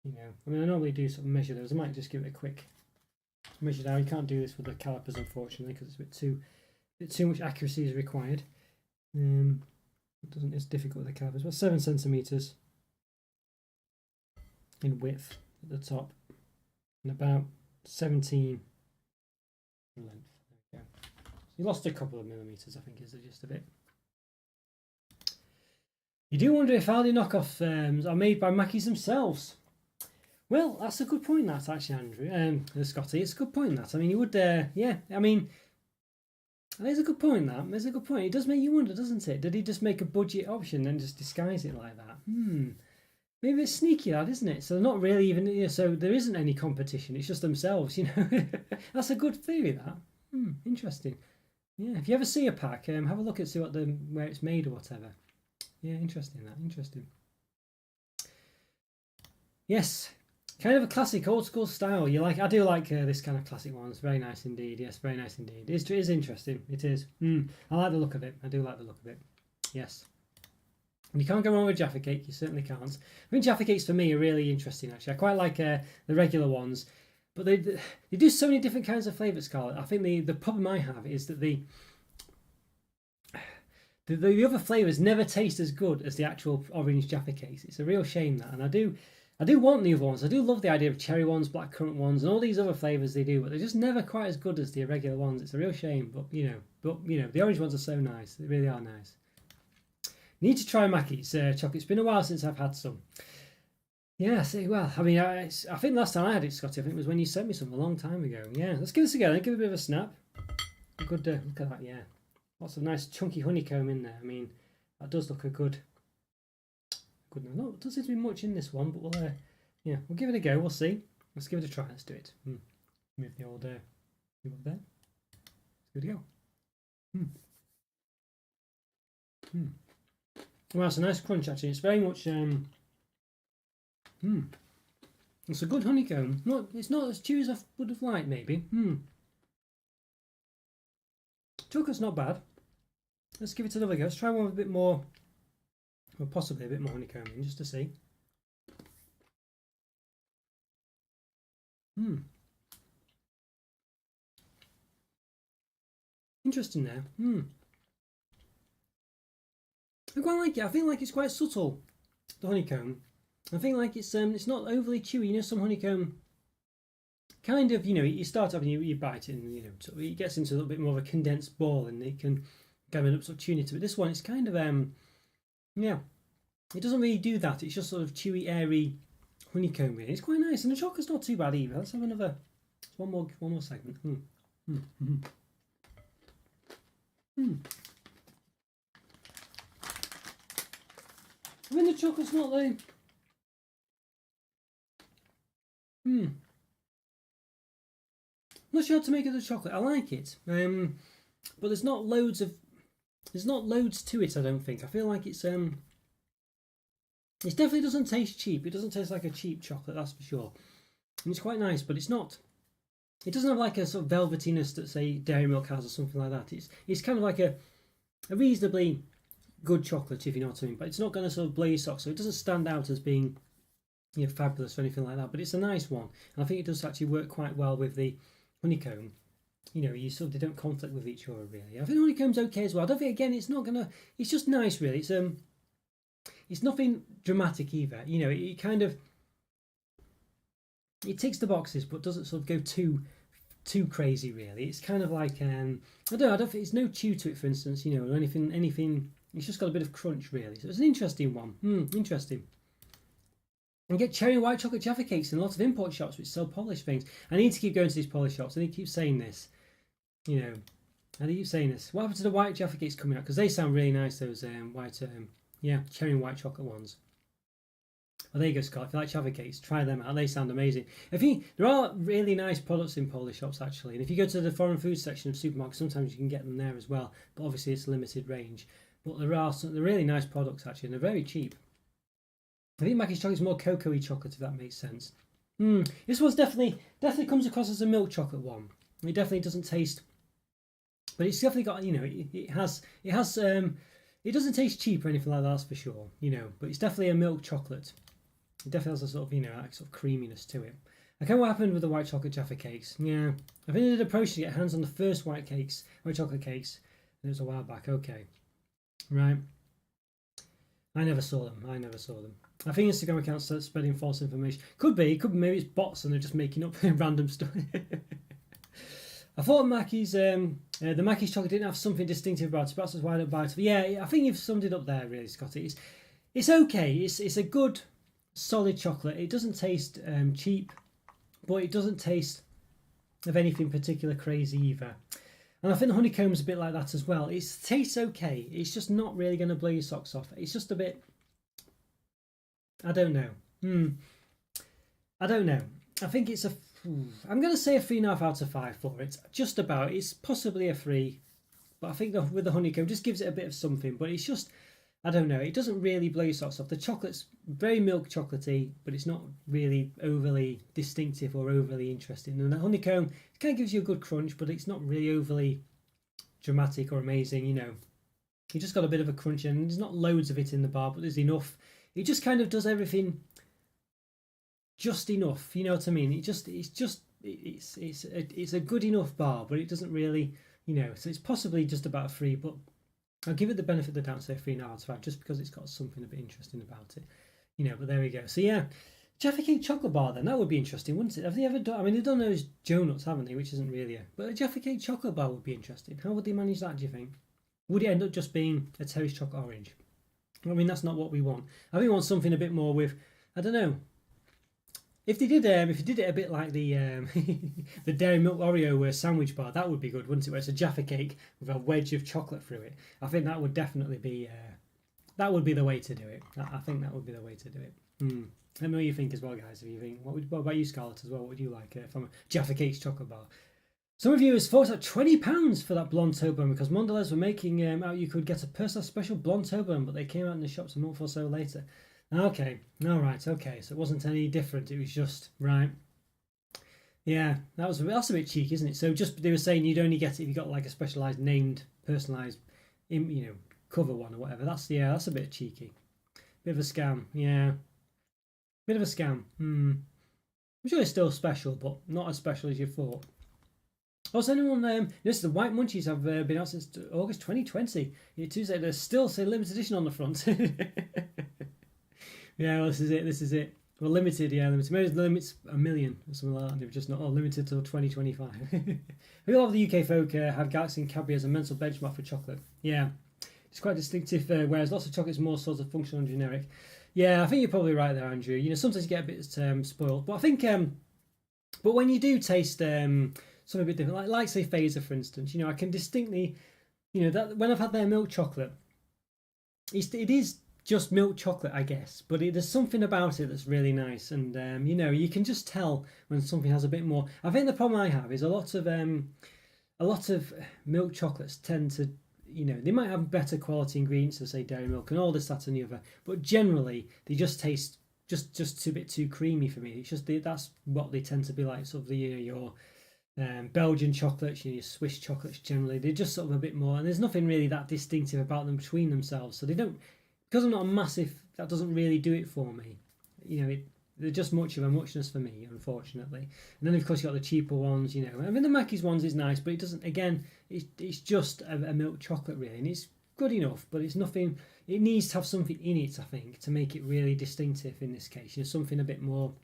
A: You know, I mean, I normally do sort of measure those. I might just give it a quick measure down. You can't do this with the calipers, unfortunately, because it's a bit too much accuracy is required. It's difficult with the calipers. About 7 centimeters in width at the top, and about 17 in length. There we go. So you lost a couple of millimeters, I think, is the gist of it. You do wonder if Aldi knockoffs are made by Mackies themselves. Well, that's a good point, that actually, Andrew, Scotty. It's a good point, that. I mean, you would, yeah. I mean, there's a good point. That there's a good point. It does make you wonder, doesn't it? Did he just make a budget option and just disguise it like that? Maybe it's sneaky, that, isn't it? So they're not really even. You know, so there isn't any competition. It's just themselves. You know, that's a good theory. That. Interesting. Yeah. If you ever see a pack, have a look and see where it's made or whatever. Yeah, interesting. That interesting. Yes. Kind of a classic old school style. I do like this kind of classic ones. Very nice indeed. Yes, very nice indeed. It is interesting. It is. I like the look of it. I do like the look of it. Yes. And you can't go wrong with Jaffa Cake. You certainly can't. I think Jaffa Cakes for me are really interesting. Actually, I quite like the regular ones, but they do so many different kinds of flavours, Scarlett. I think the problem I have is that the other flavours never taste as good as the actual orange Jaffa Cakes. It's a real shame, that, and I do want the other ones. I do love the idea of cherry ones, blackcurrant ones, and all these other flavours they do, but they're just never quite as good as the regular ones. It's a real shame, but you know, the orange ones are so nice. They really are nice. Need to try Mackies chocolate. It's been a while since I've had some. Yeah, see, well, I mean, I think last time I had it, Scotty, I think it was when you sent me some a long time ago. Yeah, let's give this a go. Give it a bit of a snap. Good, look at that. Yeah, lots of nice chunky honeycomb in there. I mean, that does look a good. No, it doesn't seem to be much in this one, but we'll give it a go. We'll see. Let's give it a try. Let's do it. Move the old move up there. Let's give it a go. Well, it's a nice crunch actually. It's very much it's a good honeycomb. It's not as chewy as I would have liked, maybe. Chocolate's not bad. Let's give it another go. Let's try one with a bit more. Or possibly a bit more honeycomb in, just to see. Interesting there. I quite like it. I feel like it's quite subtle, the honeycomb. I feel like it's not overly chewy. You know, some honeycomb kind of, you start off and you bite it, and sort of it gets into a little bit more of a condensed ball, and it can kind of sort of tune into it. This one, it's kind of yeah, it doesn't really do that. It's just sort of chewy, airy honeycomb. Really, it's quite nice, and the chocolate's not too bad either. Let's have another. One more segment. I mean, the chocolate's not the. Not sure how to make it the chocolate. I like it, but there's not loads to it. I don't think. I feel like it's It definitely doesn't taste cheap. It doesn't taste like a cheap chocolate, that's for sure. And it's quite nice, but it's not. It doesn't have like a sort of velvetiness that, say, Dairy Milk has or something like that. It's kind of like a reasonably good chocolate, if you know what I mean. But it's not going to sort of blow your socks, so it doesn't stand out as being fabulous or anything like that. But it's a nice one, and I think it does actually work quite well with the honeycomb. You sort of, they don't conflict with each other really. I think honeycomb's okay as well. I don't think, again, it's not gonna. It's just nice, really. It's nothing dramatic either. It kind of. It ticks the boxes, but doesn't sort of go too crazy, really. It's kind of like I don't think it's no chew to it, for instance, or anything. It's just got a bit of crunch, really. So it's an interesting one. Interesting. And get cherry and white chocolate Jaffa Cakes in lots of import shops which sell polished things. I need to keep going to these polished shops. I need to keep saying this. I need to keep saying this. What happened to the white Jaffa Cakes coming out? Because they sound really nice. Those white, cherry and white chocolate ones. Well, there you go, Scott. If you like Jaffa Cakes, try them out. They sound amazing. There are really nice products in Polish shops, actually. And if you go to the foreign food section of supermarkets, sometimes you can get them there as well. But obviously, it's limited range. But they're really nice products, actually, and they're very cheap. I think Mackies chocolate is more cocoa-y chocolate, if that makes sense. This one's definitely comes across as a milk chocolate one. It definitely doesn't taste, but it's definitely got, it doesn't taste cheap or anything like that, that's for sure, but it's definitely a milk chocolate. It definitely has a sort of, that sort of creaminess to it. Okay, what happened with the white chocolate Jaffa Cakes? Yeah, I've been in a approach to get hands on the first white chocolate cakes, and it was a while back. Okay, right. I never saw them. I think Instagram accounts start spreading false information. Could be, maybe it's bots and they're just making up random stuff. I thought Mackies, the Mackies chocolate didn't have something distinctive about it. Perhaps that's why I don't buy it. Yeah, I think you've summed it up there, really, Scotty. It's okay. It's a good, solid chocolate. It doesn't taste cheap, but it doesn't taste of anything particular crazy either. And I think the Honeycomb's a bit like that as well. It tastes okay. It's just not really going to blow your socks off. It's just a bit... I don't know. I don't know. I think it's I'm going to say a 3.5 out of 5 for it. Just about. It's possibly a 3. But I think with the Honeycomb, just gives it a bit of something. But it's just... I don't know. It doesn't really blow your socks off. The chocolate's very milk chocolatey, but it's not really overly distinctive or overly interesting. And the Honeycomb kind of gives you a good crunch, but it's not really overly dramatic or amazing. You just got a bit of a crunch, and there's not loads of it in the bar, but there's enough. It just kind of does everything just enough. You know what I mean? It's a good enough bar, but it doesn't really, So it's possibly just about a 3, but I'll give it the benefit of the doubt, say 3.5 out of 5, just because it's got something a bit interesting about it. But there we go. So yeah, Jaffa Cake chocolate bar then, that would be interesting, wouldn't it? Have they ever done, I mean, they've done those donuts, haven't they, which isn't really but a Jaffa Cake chocolate bar would be interesting. How would they manage that, do you think? Would it end up just being a terrace chocolate orange? I mean, that's not what we want. I think we want something a bit more with, I don't know. If you did it a bit like the the Dairy Milk Oreo sandwich bar, that would be good, wouldn't it? Where it's a Jaffa Cake with a wedge of chocolate through it. I think that would definitely be that would be the way to do it. I think that would be the way to do it. Let me know what you think as well, guys. If you think, what about you, Scarlett, as well? What would you like from a Jaffa Cake's chocolate bar? Some reviewers thought at £20 for that blonde Toblerone because Mondelez were making out you could get a personal special blonde Toblerone, but they came out in the shops a month or so later. Okay, all right, okay. So it wasn't any different. It was just right. Yeah, that's a bit cheeky, isn't it? So just they were saying you'd only get it if you got like a specialised, named, personalised, cover one or whatever. That's a bit cheeky, bit of a scam. Yeah, bit of a scam. I'm sure it's still special, but not as special as you thought. Also, anyone the White Munchies have been out since August 2020. Tuesday, there's still say limited edition on the front. Yeah, well, this is it. Well, limited, yeah, limited. Maybe the limit's 1 million or something like that. They've just not limited till 2025. We all of the UK folk have Galaxy and Cadbury as a mental benchmark for chocolate. Yeah, it's quite distinctive. Whereas lots of chocolate's more sort of functional and generic. Yeah, I think you're probably right there, Andrew. Sometimes you get a bit spoiled, but I think, but when you do taste something a bit different, like say Phaser, for instance, I can distinctly, that when I've had their milk chocolate, it is just milk chocolate, I guess, but there's something about it that's really nice, and you can just tell when something has a bit more. I think the problem I have is a lot of milk chocolates tend to, they might have better quality ingredients, so say dairy milk and all this, that, and the other, but generally they just taste just a bit too creamy for me. It's just that's what they tend to be like, sort of your Belgian chocolates, your Swiss chocolates. Generally, they're just sort of a bit more, and there's nothing really that distinctive about them between themselves, so they don't. Because I'm not a massive, that doesn't really do it for me. They're just much of a muchness for me, unfortunately. And then, of course, you've got the cheaper ones, I mean, the Mackies ones is nice, but it doesn't, again, it's just a milk chocolate, really. And it's good enough, but it's nothing, it needs to have something in it, I think, to make it really distinctive in this case. Something a bit more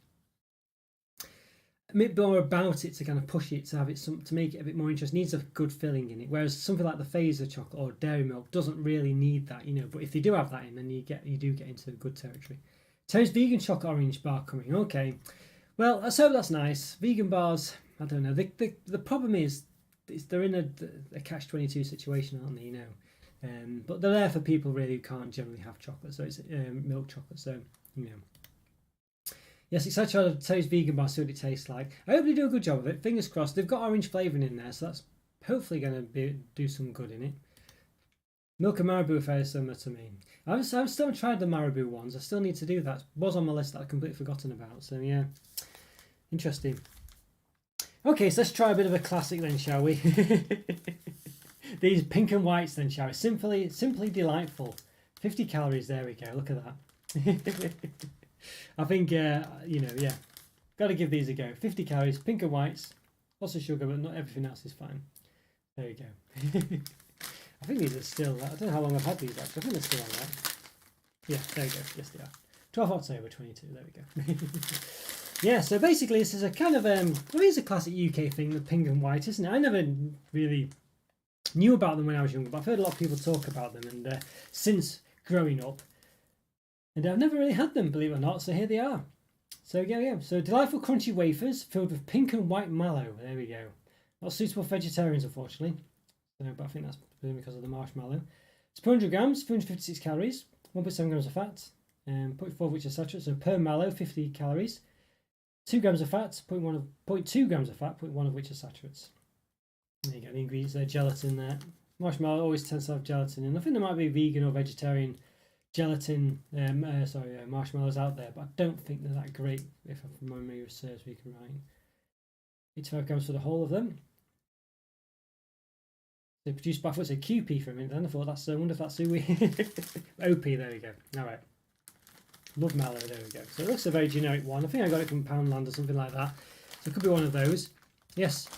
A: about it to kind of push it, to have it to make it a bit more interesting. It needs a good filling in it, whereas something like the Phaser chocolate or dairy milk doesn't really need that, but if they do have that in, then you do get into the good territory. Terry's vegan chocolate orange bar coming. Okay, well, let's hope that's nice. Vegan bars, I don't know. The problem is they're in a catch-22 situation, aren't they? But they're there for people really who can't generally have chocolate, so it's milk chocolate, so Yes, excited to try the taste vegan bar, see what it tastes like. I hope they do a good job of it. Fingers crossed. They've got orange flavouring in there, so that's hopefully going to do some good in it. Milk and Marabou are very similar to me. I've still haven't tried the Marabou ones. I still need to do that. It was on my list that I'd completely forgotten about. So yeah, interesting. Okay, so let's try a bit of a classic then, shall we? These pink and whites then, shall we? Simply delightful. 50 calories. There we go. Look at that. I think yeah, got to give these a go. 50 calories, pink and whites, lots of sugar, but not everything else is fine. There you go. I think these are still, I don't know how long I've had these actually. I think they're still on that. Yeah, there we go. Yes, they are. 12 October 22. There we go. Yeah, so basically this is a kind of, it's a classic UK thing, the pink and white, isn't it? I never really knew about them when I was younger, but I've heard a lot of people talk about them, and since growing up, and I've never really had them, believe it or not, so here they are. So yeah. So delightful crunchy wafers filled with pink and white mallow. There we go. Not suitable for vegetarians, unfortunately. So, but I think that's because of the marshmallow. It's 400 grams, 456 calories, 1.7 grams of fat, 0.4 of which are saturated. So per mallow, 50 calories, 2 grams of fat, 0.2 grams of fat, 0.1 of which are saturates. There you go. The ingredients there: gelatin there. Marshmallow always tends to have gelatin in. I think there might be vegan or vegetarian gelatin, marshmallows out there, but I don't think they're that great. If my memory serves me right, 85 grams for the whole of them. They produced by, I thought it said QP for a minute then. I thought I wonder if that's who we OP. There we go. All right. Love mallow. There we go. So it looks a very generic one. I think I got it from Poundland or something like that. So it could be one of those. Yes.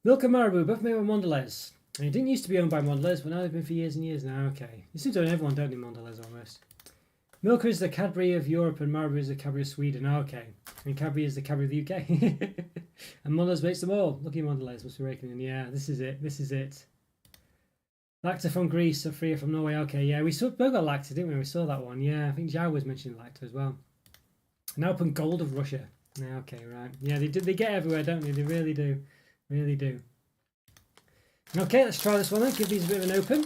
A: Milk and Marabou, both made by Mondelez. And it didn't used to be owned by Mondelez, but now they've been for years and years now. Okay. You seem to own everyone, don't you, Mondelez, almost. Milka is the Cadbury of Europe and Marabou is the Cadbury of Sweden. Okay. And Cadbury is the Cadbury of the UK. And Mondelez makes them all. Lucky Mondelez must be reckoning. Yeah, this is it. This is it. Lacta from Greece, Sophia from Norway. Okay, yeah, we both got Lacta, didn't we? We saw that one. Yeah, I think Zhao was mentioning Lacta as well. And Open Gold of Russia. Yeah, okay, right. Yeah, they get everywhere, don't they? They really do. Really do. Okay, let's try this one then. Give these a bit of an open.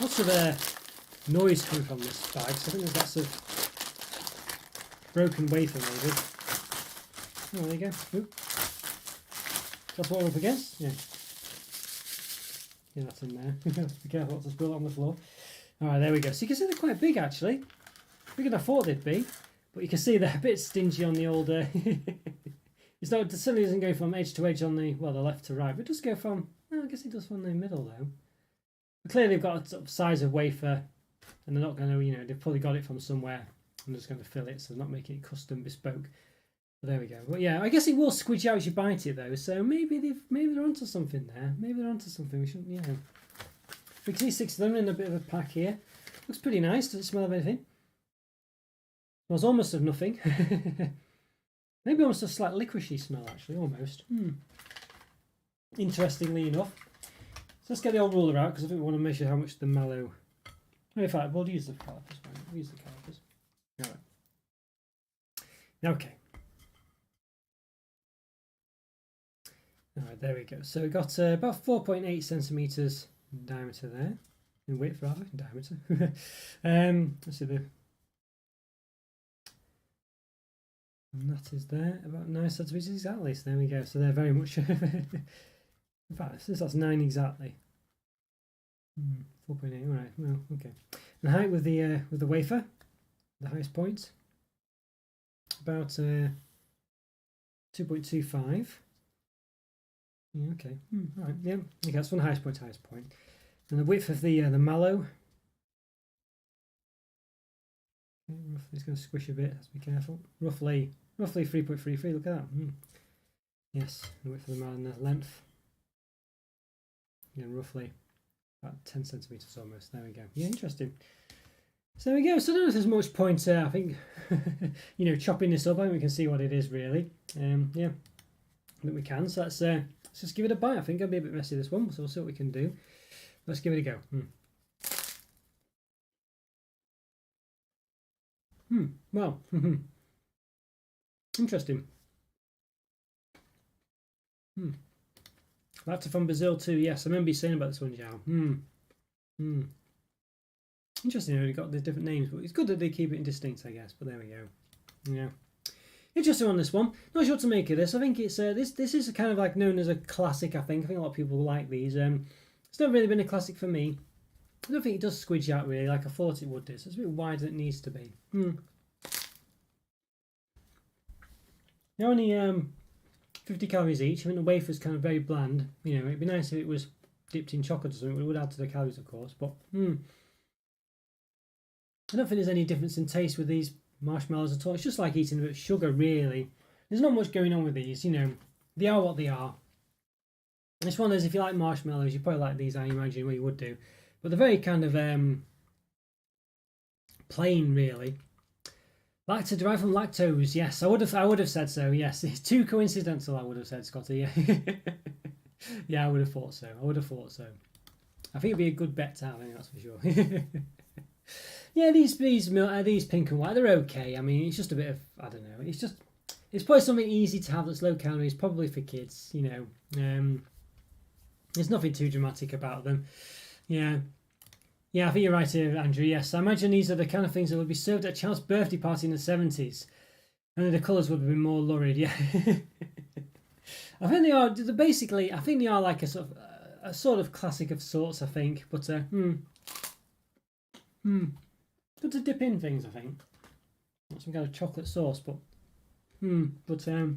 A: Lots of noise coming from this bag, so I think there's lots of broken wafer maybe. Oh, there you go. Oop. That's what we're up against? Yeah. Yeah, that's in there. Be careful not to spill it on the floor. Alright, there we go. So you can see they're quite big actually. Bigger than I thought they'd be. But you can see they're a bit stingy on the old... It's not, it certainly doesn't go from edge to edge on the left to right, but it does go from... Well, I guess it does from the middle though. But clearly they've got a sort of size of wafer, and they're not going to, they've probably got it from somewhere. I'm just going to fill it, so they're not making it custom bespoke. But there we go. But yeah, I guess it will squidge out as you bite it though, so maybe they're onto something there. Maybe they're onto something. We shouldn't, We can see 6 of them in a bit of a pack here. Looks pretty nice. Doesn't smell of anything. Smells almost of nothing. Maybe almost a slight licoricey smell actually, almost. Interestingly enough. So let's get the old ruler out because I think we want to measure how much the mallow... In fact, we'll use the calipers. We'll use the calipers. Alright. Okay. Alright, there we go. So we've got about 4.8 centimetres diameter there. In width rather, diameter. Let's see the... And that is there, about 9 centimetres exactly. So there we go. So they're very much... In fact, since that's 9 exactly. 4.8, alright, well, okay. And height with the wafer, the highest point, about 2.25. Yeah, okay. Alright, yeah. Okay, that's from the highest point to highest point. And the width of the mallow. Okay, roughly, it's going to squish a bit, let's be careful. Roughly 3.33, look at that. Yes, the width of the mallow and the length. Again, roughly about 10 centimetres almost. There we go. Yeah, interesting. So there we go. So I don't know if there's much point, I think, chopping this up. I think we can see what it is really. Yeah, I think we can. So let's just give it a bite. I think I'll be a bit messy this one, so we'll see what we can do. Let's give it a go. Well, interesting. That's from Brazil too. Yes, I remember you saying about this one, Zhao. Interesting, they've got the different names, but it's good that they keep it distinct, I guess. But there we go. Yeah. interesting on this one. Not sure what to make of this. I think it's this is kind of like known as a classic. I think a lot of people like these. It's not really been a classic for me. I don't think it does squidge out really like I thought it would do. So it's a bit wider than it needs to be. They're only 50 calories each. I mean the wafer's kind of very bland. You know, it'd be nice if it was dipped in chocolate or something. It would add to the calories, of course. But I don't think there's any difference in taste with these marshmallows at all. It's just like eating a bit of sugar, really. There's not much going on with these. You know, they are what they are. It's one of those, if you like marshmallows, you probably like these, I imagine, well, you would do. But they're very kind of plain, really. Lacto derived from lactose, yes. I would have said so, yes. It's too coincidental, I would have said, Scotty. Yeah, yeah, I would have thought so. I think it'd be a good bet to have, that's for sure. Yeah, these pink and white, they're okay. I mean, it's just a bit of, I don't know. It's probably something easy to have that's low calories, probably for kids, you know. There's nothing too dramatic about them. Yeah, I think you're right here, Andrew. Yes, I imagine these are the kind of things that would be served at a child's birthday party in the 70s. And the colours would have been more lurid, yeah. I think they are, basically, I think they are like a sort of classic of sorts, I think. But, good to dip in things, I think. Not some kind of chocolate sauce, but they're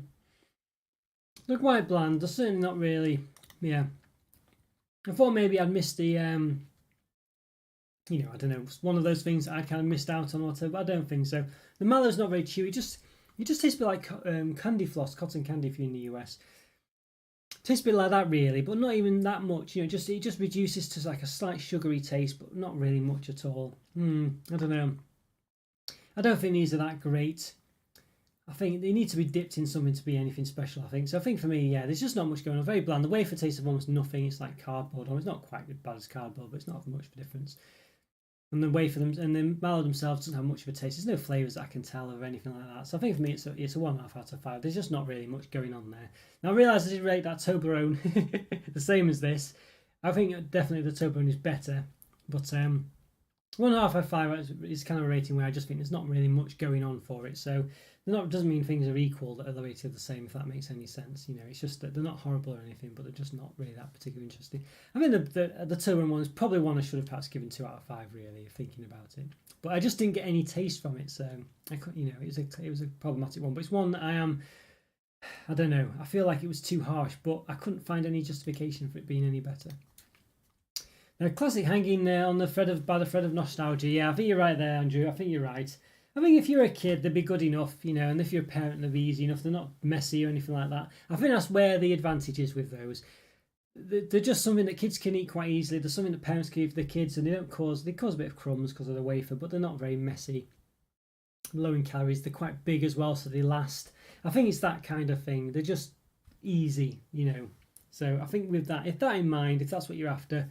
A: quite bland. They're certainly not really, yeah. I thought maybe I'd missed the, you know, I don't know, one of those things that I kind of missed out on or whatever, but I don't think so. The mallow's not very chewy. It just tastes a bit like candy floss, cotton candy if you're in the US. Tastes a bit like that really, but not even that much. You know, it just reduces to like a slight sugary taste, but not really much at all. I don't know. I don't think these are that great. I think they need to be dipped in something to be anything special, I think. So I think for me, yeah, there's just not much going on. Very bland. The wafer tastes of almost nothing. It's like cardboard. It's not quite as bad as cardboard, but it's not much of a difference. And the wafer and the mallow themselves doesn't have much of a taste. There's no flavours that I can tell or anything like that. So I think for me, it's a 1.5 out of 5. There's just not really much going on there. Now I realise I did rate that Toblerone the same as this. I think definitely the Toblerone is better, but 1.5 out of 5 is kind of a rating where I just think there's not really much going on for it. So doesn't mean things are equal that are rated the same, if that makes any sense. You know, it's just that they're not horrible or anything, but they're just not really that particularly interesting. I mean, the Toblerone one is probably one I should have perhaps given 2 out of 5, really, thinking about it. But I just didn't get any taste from it, so I couldn't, you know, it was a problematic one. But it's one that I don't know, I feel like it was too harsh, but I couldn't find any justification for it being any better. Now, classic hanging on the thread of nostalgia. Yeah, I think you're right there, Andrew. I think you're right. I think if you're a kid, they'd be good enough, you know, and if you're a parent, they'd be easy enough. They're not messy or anything like that. I think that's where the advantage is with those. They're just something that kids can eat quite easily. They're something that parents can give their kids, and they cause a bit of crumbs because of the wafer, but they're not very messy. Low in calories. They're quite big as well, so they last. I think it's that kind of thing. They're just easy, you know. So I think with that, if that's what you're after,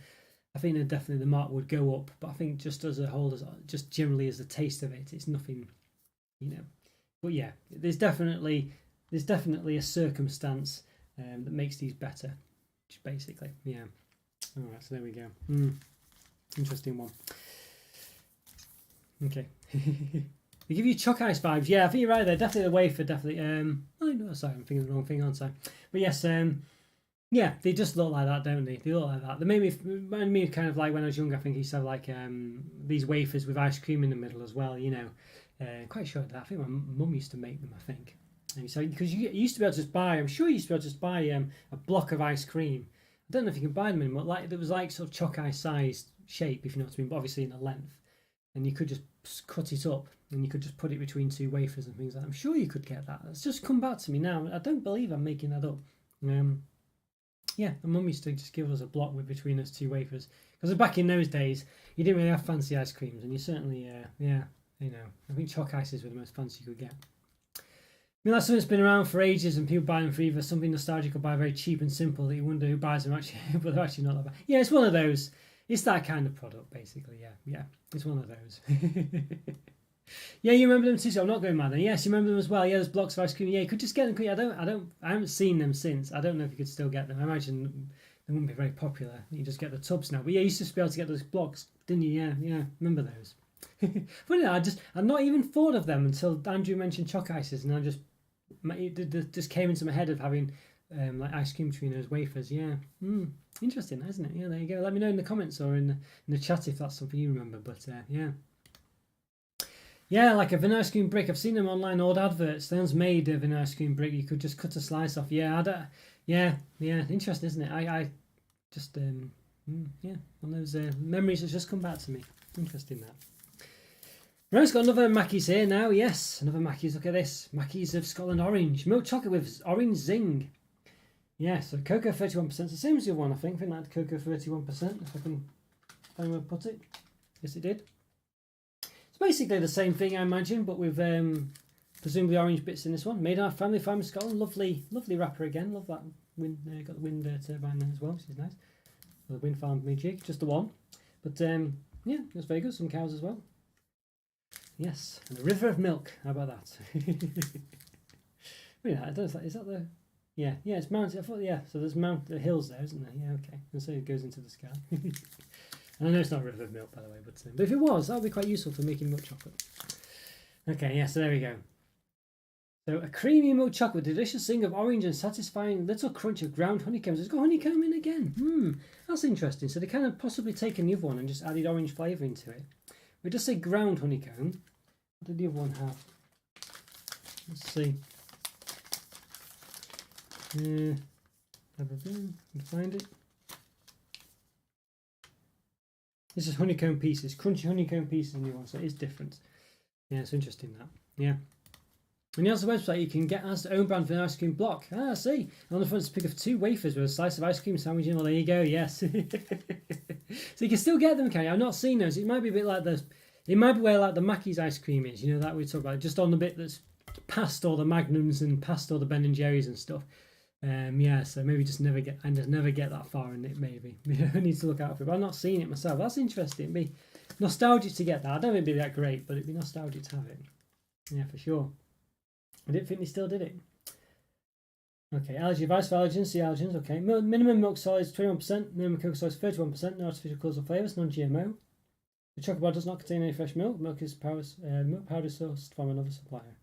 A: I think that definitely the mark would go up, but I think just as a whole, just generally as the taste of it, it's nothing, you know. But yeah, there's definitely a circumstance that makes these better, basically. Yeah. All right, so there we go. Interesting one. Okay. They give you chalk ice vibes. Yeah, I think you're right there. Definitely the wafer. Definitely. Oh no, sorry, I'm thinking the wrong thing, aren't I? But yes. Yeah, they just look like that, don't they? They look like that. They made me kind of like when I was younger. I think he used to have like these wafers with ice cream in the middle as well. You know, quite sure of that. I think my mum used to make them. I think, and so because you used to be able to just buy. I'm sure you used to be able to just buy a block of ice cream. I don't know if you can buy them anymore. Like there was like sort of chalk ice sized shape, if you know what I mean, but obviously in a length, and you could just cut it up and you could just put it between 2 wafers and things like that. I'm sure you could get that. It's just come back to me now. I don't believe I'm making that up. Yeah, my mum used to just give us a block between us 2 wafers. Because back in those days, you didn't really have fancy ice creams, and you certainly, yeah, you know, I think chalk ices were the most fancy you could get. I mean, that's something that's been around for ages, and people buy them for either something nostalgic or buy very cheap and simple that you wonder who buys them actually, but they're actually not that bad. Yeah, it's one of those. It's that kind of product, basically. Yeah, it's one of those. Yeah, you remember them too. So I'm not going mad then. Yes, you remember them as well. Yeah, there's blocks of ice cream. Yeah, you could just get them. I haven't seen them since. I don't know if you could still get them. I imagine they wouldn't be very popular. You just get the tubs now. But yeah, you used to be able to get those blocks, didn't you? Yeah. Remember those? But yeah, I'd not even thought of them until Andrew mentioned chalk ices, and I just It just came into my head of having like ice cream between those wafers. Yeah, interesting, isn't it? Yeah, there you go. Let me know in the comments or in the chat if that's something you remember. But yeah. Yeah, like a vanilla ice cream brick. I've seen them online, old adverts. They once made a vanilla ice cream brick. You could just cut a slice off. Yeah, yeah. Interesting, isn't it? I just yeah, one of those memories that's just come back to me. Interesting that. Right, got another Mackies here now. Yes, another Mackies. Look at this. Mackies of Scotland orange. Milk chocolate with orange zing. Yeah, so cocoa 31%. The same as the other one, I think. I think that cocoa 31%, if I can find where to put it. Yes, it did. It's basically the same thing, I imagine, but with presumably orange bits in this one. Made in our family farm in Scotland. Lovely wrapper again. Love that wind. Got the wind turbine there as well, which is nice. The wind farm jig, just the one. But yeah, that's very good. Some cows as well. Yes, and a river of milk. How about that? Yeah, I don't know if that, is that the... Yeah, it's mounted. I thought, yeah, so there's the hills there, isn't there? Yeah, okay. And so it goes into the sky. And I know it's not a river of milk, by the way, but if it was, that would be quite useful for making milk chocolate. Okay, yeah, so there we go. So a creamy milk chocolate, delicious zing of orange and satisfying little crunch of ground honeycombs. It's got honeycomb in again. That's interesting. So they kind of possibly taken the other one and just added orange flavour into it. We just say ground honeycomb. What did the other one have? Let's see. Can find it. This is honeycomb pieces, crunchy honeycomb pieces in the new one, so it is different. Yeah, it's interesting that. Yeah. And here's the website you can get as the own brand vanilla ice cream block. Ah, I see. And on the front, it's a pic of 2 wafers with a slice of ice cream sandwich in. Well, there you go. Yes. So you can still get them, can you? I've not seen those. It might be a bit like the. It might be where like the Mackies ice cream is. You know that we talk about, just on the bit that's past all the Magnums and past all the Ben and Jerry's and stuff. Yeah, so maybe just never get that far in it. Maybe I need to look out for it. But I've not seen it myself. That's interesting. It'd be nostalgic to get that. I don't think it'd be that great, but it'd be nostalgic to have it. Yeah, for sure. I didn't think they still did it. Okay, allergy advice for allergens. See allergens. Okay, minimum milk solids 21%. Minimum cocoa solids 31%. No artificial colours or flavours. Non-GMO. The chocolate bar does not contain any fresh milk. Milk is milk powder sourced from another supplier.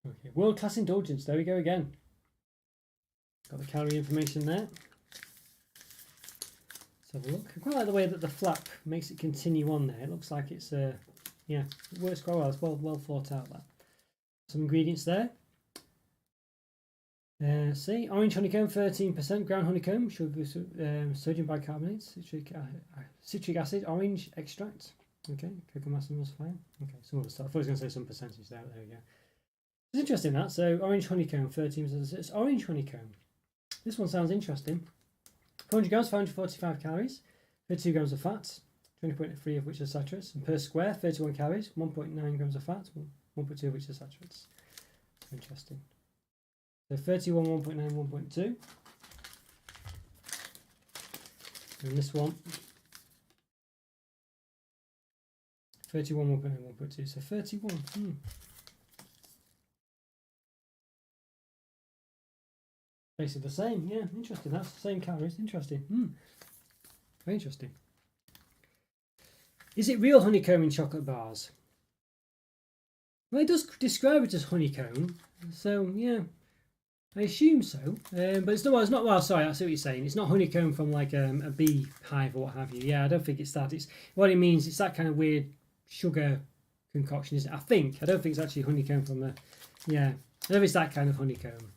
A: Okay, world class indulgence. There we go again. Got the calorie information there. Let's have a look. I quite like the way that the flap makes it continue on there. It looks like it's yeah, it works quite well. It's well thought out. That. Some ingredients there. See, orange honeycomb 13%, ground honeycomb, sugar, sodium bicarbonate, citric acid, orange extract. Okay, cocoa mass emulsifier. Okay, some other stuff. I thought I was going to say some percentage there. There we go. It's interesting that. So orange honeycomb 13%. It's orange honeycomb. This one sounds interesting. 400 grams, 545 calories, 32 grams of fat, 20.3 of which are saturates, and per square, 31 calories, 1.9 grams of fat, 1.2 of which are saturates. Interesting. So 31, 1.9, 1.2. And this one, 31, 1.9, 1.2. So 31. Basically the same, yeah, interesting. That's the same calories, interesting. Very interesting. Is it real honeycomb in chocolate bars? Well, it does describe it as honeycomb, so yeah, I assume so. But it's not. Well, it's not. Well, sorry, I see what you're saying. It's not honeycomb from like a bee hive or what have you. Yeah, I don't think it's that. It's what it means. It's that kind of weird sugar concoction, isn't it? I think. I don't think it's actually honeycomb from the. Yeah, I don't think it's that kind of honeycomb.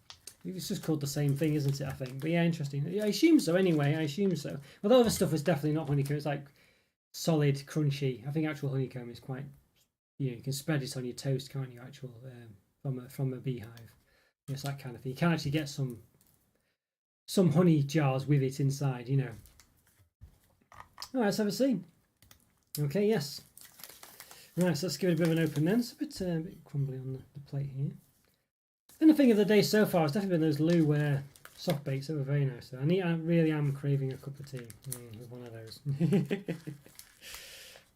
A: It's just called the same thing, isn't it? I think. But yeah, interesting. I assume so. Anyway, I assume so. Well, the other stuff was definitely not honeycomb. It's like solid, crunchy. I think actual honeycomb is quite. You can spread it on your toast, can't you? Actual from a beehive. It's that kind of thing. You can actually get some honey jars with it inside. You know. All right, let's have a see. Okay, yes. Right, so let's give it a bit of an open then. It's a bit crumbly on the plate here. And the thing of the day so far has definitely been those Lou soft bakes. They were very nice. I really am craving a cup of tea with one of those.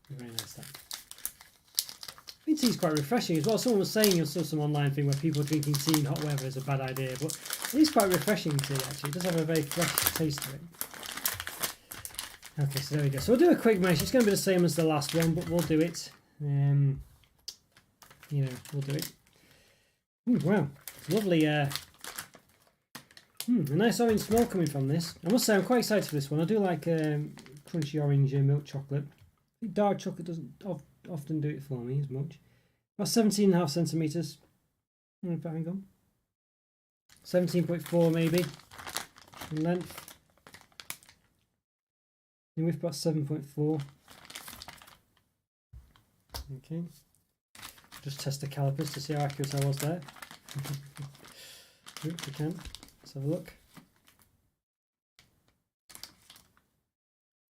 A: Very nice that. I think tea's quite refreshing as well. Someone was saying I saw some online thing where people drinking tea in hot weather is a bad idea, but it is quite refreshing tea actually. It does have a very fresh taste to it. Okay, so there we go. So we'll do a quick measure. It's going to be the same as the last one, but we'll do it. We'll do it. Wow, lovely. A nice orange smell coming from this. I must say I'm quite excited for this one. I do like crunchy orange milk chocolate. I think dark chocolate doesn't often do it for me as much. About 17.5 centimetres. Hang on. 17.4 maybe in length. And we've got 7.4. Okay. Just test the calipers to see how accurate I was there. If we can. Let's have a look.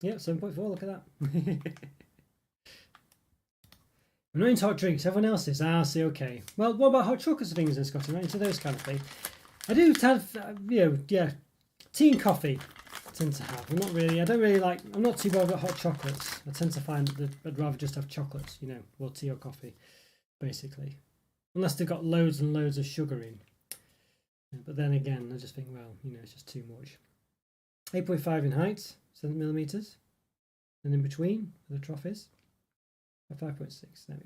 A: Yeah, 7.4, look at that. I'm not into hot drinks, everyone else is. Ah, see, okay. Well, what about hot chocolates and things in Scotland? Not into those kind of things. I do have, tea and coffee I tend to have. I don't really like, I'm not too bothered about hot chocolates. I tend to find that I'd rather just have chocolates, or tea or coffee, basically. Unless they've got loads and loads of sugar in. But then again, I just think, well, it's just too much. 8.5 in height, 7 millimeters. And in between, where the trough is, 5.6. There we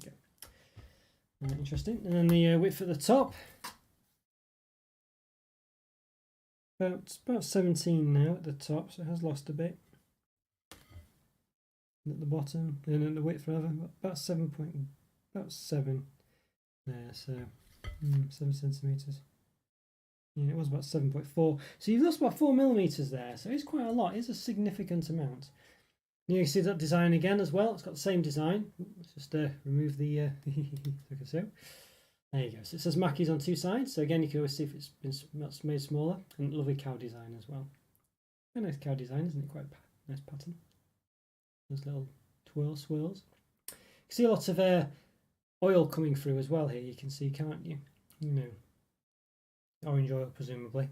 A: go. Interesting. And then the width at the top, about 17 now at the top, so it has lost a bit. And at the bottom, and at the width rather, about 7 there. So 7 centimeters. Yeah, it was about 7.4. So you've lost about 4 millimeters there. So it's quite a lot. It's a significant amount. You can see that design again as well. It's got the same design. Let's just remove the like so. There you go. So it says Mackies on 2 sides. So again, you can always see if it's been made smaller. And lovely cow design as well. Very nice cow design, isn't it? Quite a nice pattern. Those little swirls. You can see a lot of oil coming through as well here. You can see, can't you? Orange oil presumably.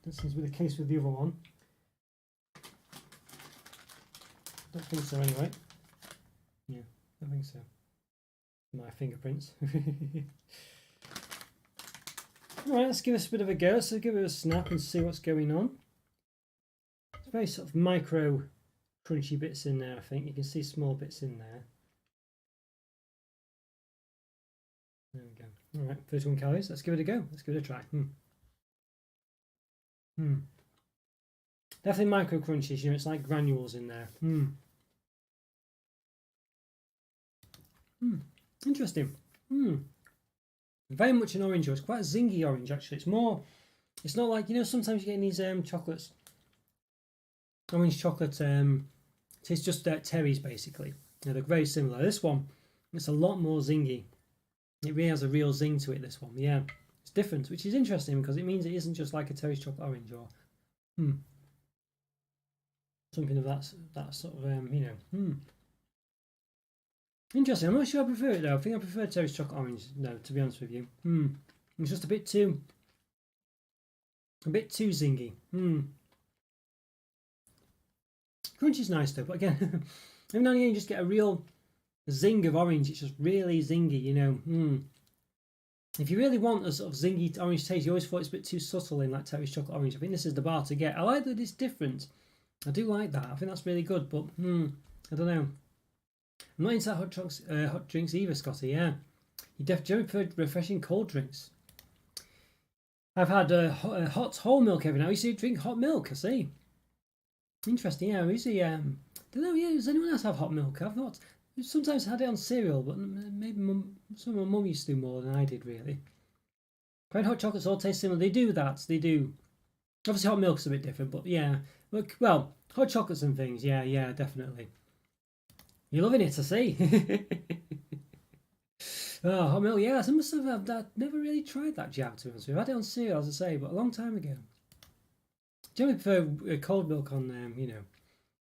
A: This seems to be the case with the other one. Don't think so anyway. Yeah, I think so. My fingerprints. Alright, let's give this a bit of a go. So give it a snap and see what's going on. It's very sort of micro crunchy bits in there, I think. You can see small bits in there. There we go. Alright, 31 calories. Let's give it a go. Let's give it a try. Definitely micro crunchies, it's like granules in there. Interesting. Very much an orange. It's quite a zingy orange actually. It's not like, sometimes you get in these chocolates. Orange chocolate tastes just Terry's basically. They're very similar. This one, it's a lot more zingy. It really has a real zing to it, this one. Yeah, it's different, which is interesting because it means it isn't just like a Terry's chocolate orange or something of that sort of Interesting. I'm not sure I prefer it though. I think I prefer Terry's chocolate orange. No, to be honest with you. It's just a bit too zingy. Crunch is nice though, but again, every now and again you just get a real zing of orange. It's just really zingy. If you really want a sort of zingy orange taste, you always thought it's a bit too subtle in like Terry's chocolate orange. I think this is the bar to get. I like that it's different. I do like that. I think that's really good, but I don't know. I'm not into hot drinks either, Scotty. Yeah, you definitely prefer refreshing cold drinks. I've had hot whole milk every now. You see, drink hot milk. I see. Interesting. Yeah, we see. Don't know. Yeah, does anyone else have hot milk? I've not. Sometimes had it on cereal, but maybe some of my mum used to do more than I did. Really. Quite hot chocolates all taste similar. They do that. They do. Obviously, hot milk's a bit different, but yeah. Look, well, hot chocolates and things. Yeah, definitely. You're loving it, I see. Oh, hot milk, yes. I must have never really tried that jam, to be honest with you. I've had it on cereal, as I say, but a long time ago. Generally prefer cold milk on,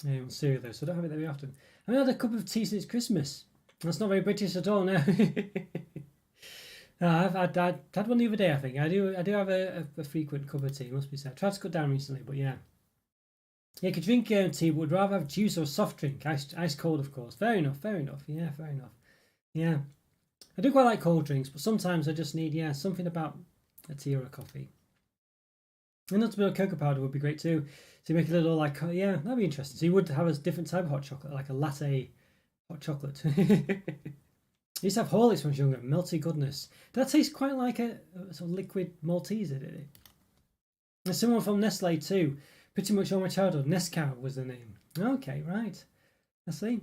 A: on cereal, though, so I don't have it very often. I haven't had a cup of tea since Christmas. That's not very British at all, no. I've had one the other day, I think. I do have a frequent cup of tea, must be said. I tried to cut down recently, but yeah. Yeah, you could drink tea, but would rather have juice or a soft drink. Ice cold, of course. Fair enough. Yeah, fair enough. Yeah. I do quite like cold drinks, but sometimes I just need, something about a tea or a coffee. And not to be a cocoa powder would be great too. So you make a little that'd be interesting. So you would have a different type of hot chocolate, like a latte hot chocolate. I used to have Horlicks when I was younger. Melty goodness. That tastes quite like a sort of liquid Malteser, did it? There's someone from Nestle too. Pretty much all my childhood. Nescau was the name. Okay, right. I see.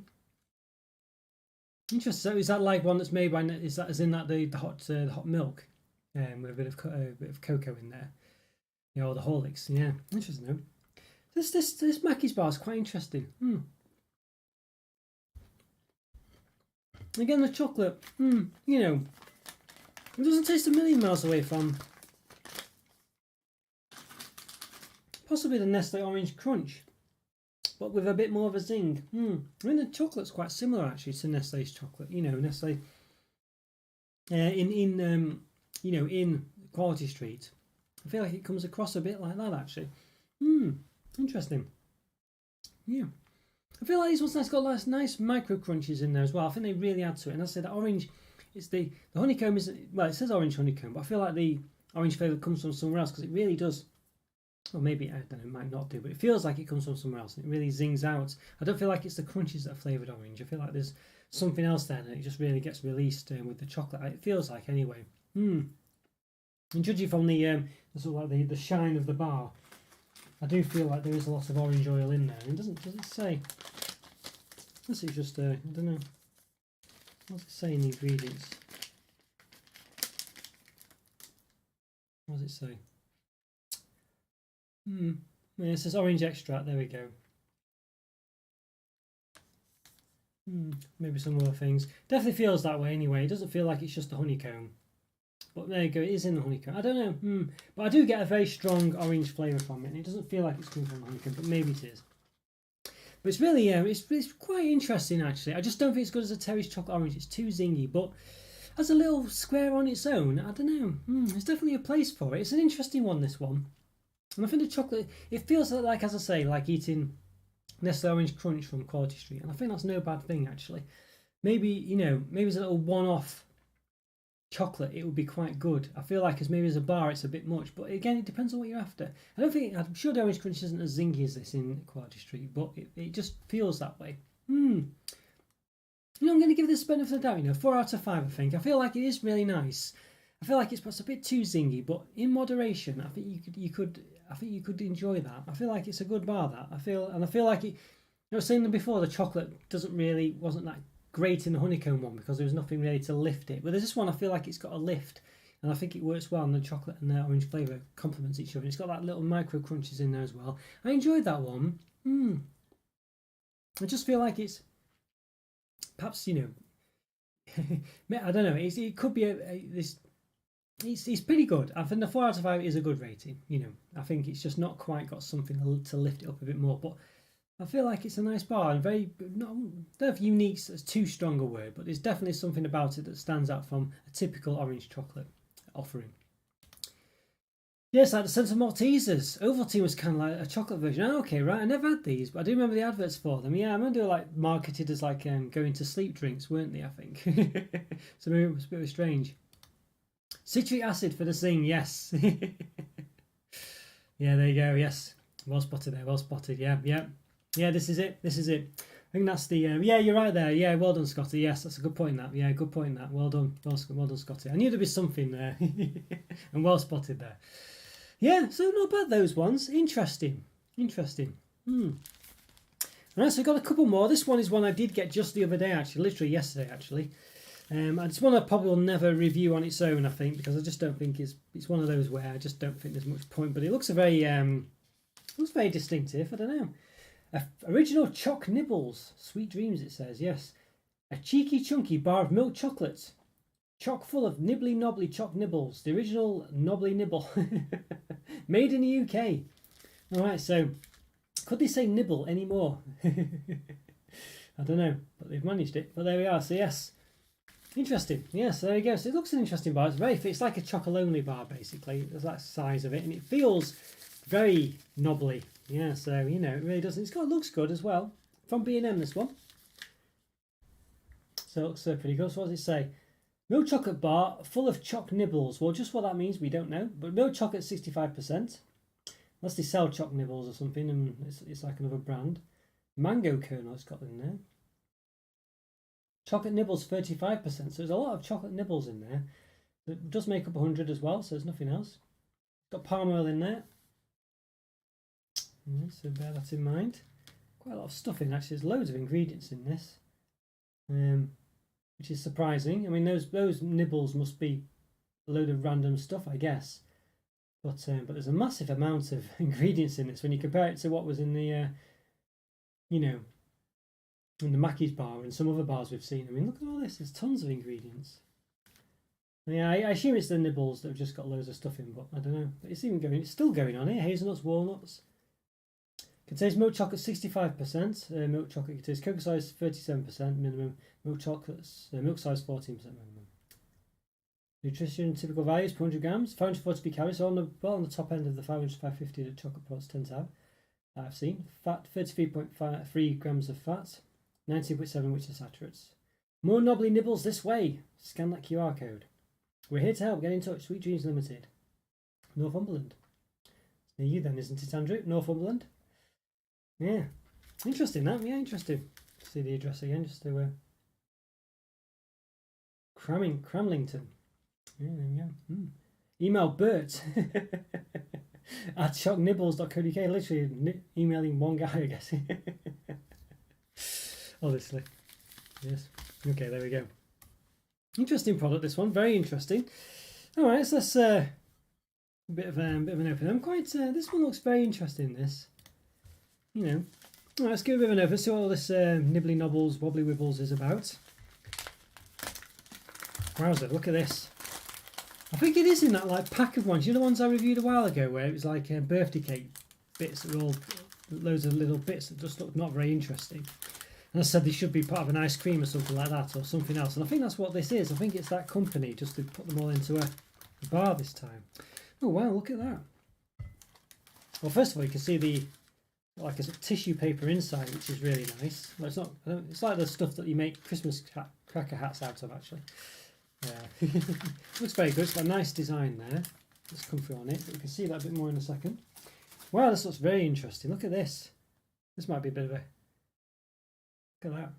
A: Interesting. So is that like one that's made by? Is that as in that the hot milk, with a bit of cocoa in there? Yeah, or the Horlicks. Yeah, interesting though. This Mackies bar is quite interesting. Again, the chocolate. You know, it doesn't taste a million miles away from possibly the Nestle Orange Crunch, but with a bit more of a zing. I mean, the chocolate's quite similar actually to Nestle's chocolate. You know, Nestle. In Quality Street, I feel like it comes across a bit like that actually. Interesting. Yeah, I feel like these ones got nice micro crunches in there as well. I think they really add to it. And I said that orange, it's the honeycomb is, well, it says orange honeycomb, but I feel like the orange flavour comes from somewhere else because it really does. Or maybe, I don't know, it might not do, but it feels like it comes from somewhere else and it really zings out. I don't feel like it's the crunches that are flavoured orange. I feel like there's something else there and it just really gets released with the chocolate. It feels like anyway. And judging from the sort of like the shine of the bar, I do feel like there is a lot of orange oil in there. It doesn't say. Unless it's just I don't know. What does it say in the ingredients? What does it say? Yeah, it says orange extract. There we go. Maybe some other things. Definitely feels that way anyway. It doesn't feel like it's just the honeycomb. But there you go, it is in the honeycomb. I don't know, but I do get a very strong orange flavour from it, and it doesn't feel like it's coming from the honeycomb, but maybe it is. But it's really, it's quite interesting actually. I just don't think it's good as a Terry's chocolate orange. It's too zingy, but as a little square on its own, I don't know. There's definitely a place for it. It's an interesting one, this one. And I think the chocolate, it feels like, as I say, like eating Nestle Orange Crunch from Quality Street, and I think that's no bad thing actually. Maybe, maybe it's a little one-off chocolate, it would be quite good. I feel like maybe as a bar it's a bit much, but again it depends on what you're after. I'm sure the Orange Crunch isn't as zingy as this in Quality Street, but it just feels that way. I'm going to give this a benefit of the doubt. 4 out of 5 I think. I feel like it is really nice. I feel like it's perhaps a bit too zingy, but in moderation I think you could enjoy that. I feel like it's a good bar, that I feel like it. I was saying before, the chocolate wasn't that great in the honeycomb one because there was nothing really to lift it. But there's this one, I feel like it's got a lift, and I think it works well. And the chocolate and the orange flavour complements each other. And it's got that little micro crunches in there as well. I enjoyed that one. I just feel like it's perhaps I don't know. It could be this. It's pretty good. I think the 4 out of 5 is a good rating. I think it's just not quite got something to lift it up a bit more, but I feel like it's a nice bar and very, don't know if unique is too strong a word, but there's definitely something about it that stands out from a typical orange chocolate offering. Yes, like the Central Maltesers. Ovaltine was kind of like a chocolate version. Oh, okay, right. I never had these, but I do remember the adverts for them. Yeah, I remember they were like marketed as like going to sleep drinks, weren't they? I think. So maybe it was a bit strange. Citric acid for the Zing, yes. Yeah, there you go. Yes, well spotted there. Well spotted. Yeah. Yeah, this is it. I think that's the. Yeah, you're right there. Yeah, well done, Scotty. Yes, that's a good point. That. Yeah, good point. That. Well done. Well done, Scotty. I knew there'd be something there, and well spotted there. Yeah, so not bad those ones. Interesting. Right, so I've got a couple more. This one is one I did get just the other day, actually, literally yesterday, actually. It's one I probably will never review on its own, I think, because I just don't think it's one of those where I just don't think there's much point. But it looks looks very distinctive. I don't know. Original Choc Nibbles, Sweet Dreams, it says. Yes, a cheeky, chunky bar of milk chocolate, chock full of nibbly knobbly Choc Nibbles, the original knobbly nibble, made in the UK. All right, so could they say nibble anymore? I don't know, but they've managed it. But there we are. So yes. Interesting. Yes, there you go. So it looks an interesting bar. It's like a chocolate-only bar, basically. There's that size of it, and it feels very knobbly. Yeah, so it really does. It looks good as well. From B&M, this one. So it looks pretty good. So what does it say? Milk chocolate bar full of Choc Nibbles. Well, just what that means we don't know. But milk chocolate 65%. Unless they sell Choc Nibbles or something, and it's like another brand. Mango kernel, it's got in there. Chocolate nibbles 35%, so there's a lot of chocolate nibbles in there. It does make up 100 as well, so there's nothing else. Got palm oil in there. Yeah, so bear that in mind. Quite a lot of stuff in actually. There's loads of ingredients in this, which is surprising. I mean, those nibbles must be a load of random stuff, I guess. But there's a massive amount of ingredients in this when you compare it to what was in the, in the Mackies bar and some other bars we've seen. I mean, look at all this. There's tons of ingredients. Yeah, I assume it's the nibbles that have just got loads of stuff in, but I don't know. But it's still going on here. Hazelnuts, walnuts. Contains milk chocolate 65%. Milk chocolate contains cocoa size 37% minimum. Milk chocolates milk size 14% minimum. Nutrition typical values per 100 grams. 540 calories. So on the top end of the 500 to 550 that chocolate products tend to have. I've seen fat 33.3 grams of fat. 19.7 which are saturates. More knobbly nibbles this way. Scan that QR code. We're here to help. Get in touch. Sweet Dreams Limited, Northumberland. It's near you then, isn't it, Andrew? Northumberland. Yeah, interesting that. Yeah, interesting. See the address again, just to Cramlington. Yeah, there we go. Email Bert at shocknibbles.co.uk. Literally emailing one guy, I guess. Honestly, yes. Okay, there we go. Interesting product, this one. Very interesting. All right, so let's a bit of an open. I'm quite. This one looks very interesting. This. All right, let's give a bit of an open, see what all this nibbly nobbles, wobbly wibbles is about. Wowza, look at this. I think it is in that like pack of ones. You know the ones I reviewed a while ago where it was like birthday cake bits that were all loads of little bits that just looked not very interesting. And I said they should be part of an ice cream or something like that or something else. And I think that's what this is. I think it's that company just to put them all into a bar this time. Oh wow, look at that. Well, first of all, you can see the like a tissue paper inside, which is really nice. Well, it's not. It's like the stuff that you make Christmas cracker hats out of, actually. Looks very good. It's got a nice design there. Let's come through on it. But you can see that a bit more in a second. Wow, this looks very interesting. Look at this. This might be a bit of a. Look at that.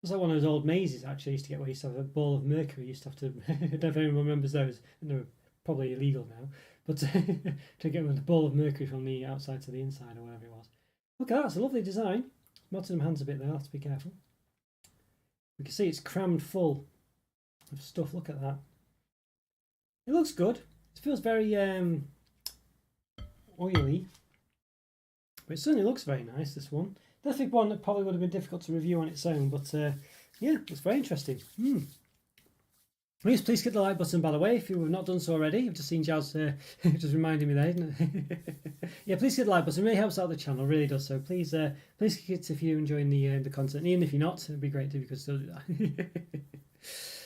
A: It's like one of those old mazes. Actually, I used to get where you used to have a ball of mercury. You used to have to. I don't know if anyone remembers those. They're probably illegal now, but to get the ball of mercury from the outside to the inside or whatever it was. Look at that, it's a lovely design. Melted them hands a bit there, I'll have to be careful. We can see it's crammed full of stuff, look at that. It looks good. It feels very oily. But it certainly looks very nice, this one. Definitely one that probably would have been difficult to review on its own, but yeah, it's very interesting. Please hit the like button, by the way, if you have not done so already. I've just seen Jazz just reminding me there, isn't it? Yeah, please hit the like button. It really helps out the channel, it really does. So please click it if you're enjoying the content. And even if you're not, it'd be great if you could still do that.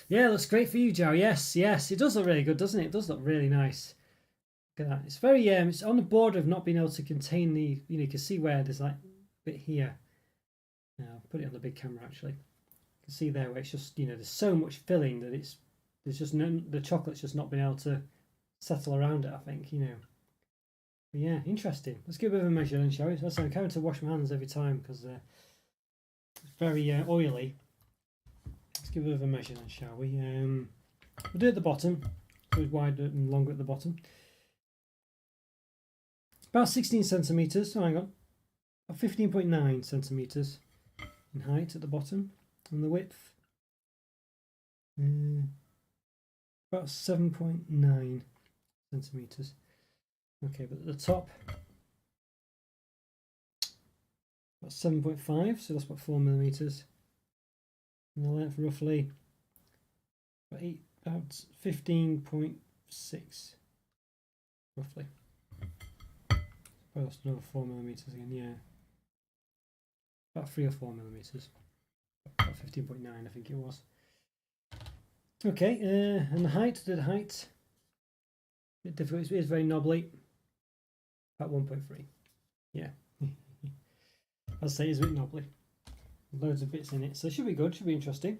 A: Yeah, it looks great for you, Joe. Yes, it does look really good, doesn't it? It does look really nice. Look at that. It's very it's on the border of not being able to contain the. You can see where there's like a bit here. Now I'll put it on the big camera actually. You can see there where it's just there's so much filling that it's. There's just the chocolate's just not been able to settle around it, I think, But yeah, interesting. Let's give a bit of a measure then, shall we? So I'm having to wash my hands every time because it's very oily. Let's give a bit of a measure then, shall we? We'll do it at the bottom, so it's wider and longer at the bottom. About 16 centimetres, hang on. 15.9 centimetres in height at the bottom, and the width. About 7.9 centimetres. Okay, but at the top, about 7.5, so that's about 4 millimetres. And the length roughly about 15.6, roughly. Well, that's another 4 millimetres again, yeah. About 3 or 4 millimetres. About 15.9, I think it was. Okay, and the height, a bit difficult, it is very knobbly, about 1.3, yeah, I'll say it's a bit knobbly, loads of bits in it, so it should be good, should be interesting.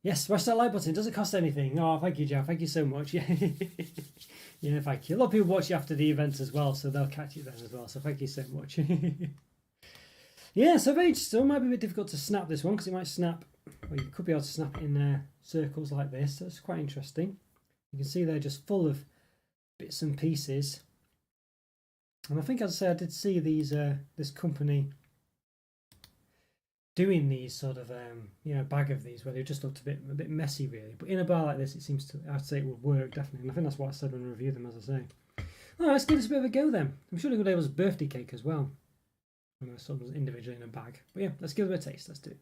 A: Yes, smash that like button, doesn't cost anything. Oh, thank you, Jeff, thank you so much. Yeah, thank you. A lot of people watch you after the event as well, so they'll catch you then as well, so thank you so much. Yeah, so very interesting. It might be a bit difficult to snap this one because it might snap. Well, you could be able to snap it in circles like this. So it's quite interesting. You can see they're just full of bits and pieces. And I think, as I say, I did see these this company doing these sort of bag of these where they just looked a bit messy really. But in a bar like this, it seems to, I'd say it would work definitely. And I think that's what I said when I reviewed them, as I say. All right, let's give this a bit of a go then. I'm sure they could have a birthday cake as well. I know some individually in a bag. But yeah, let's give it a taste. Let's do it.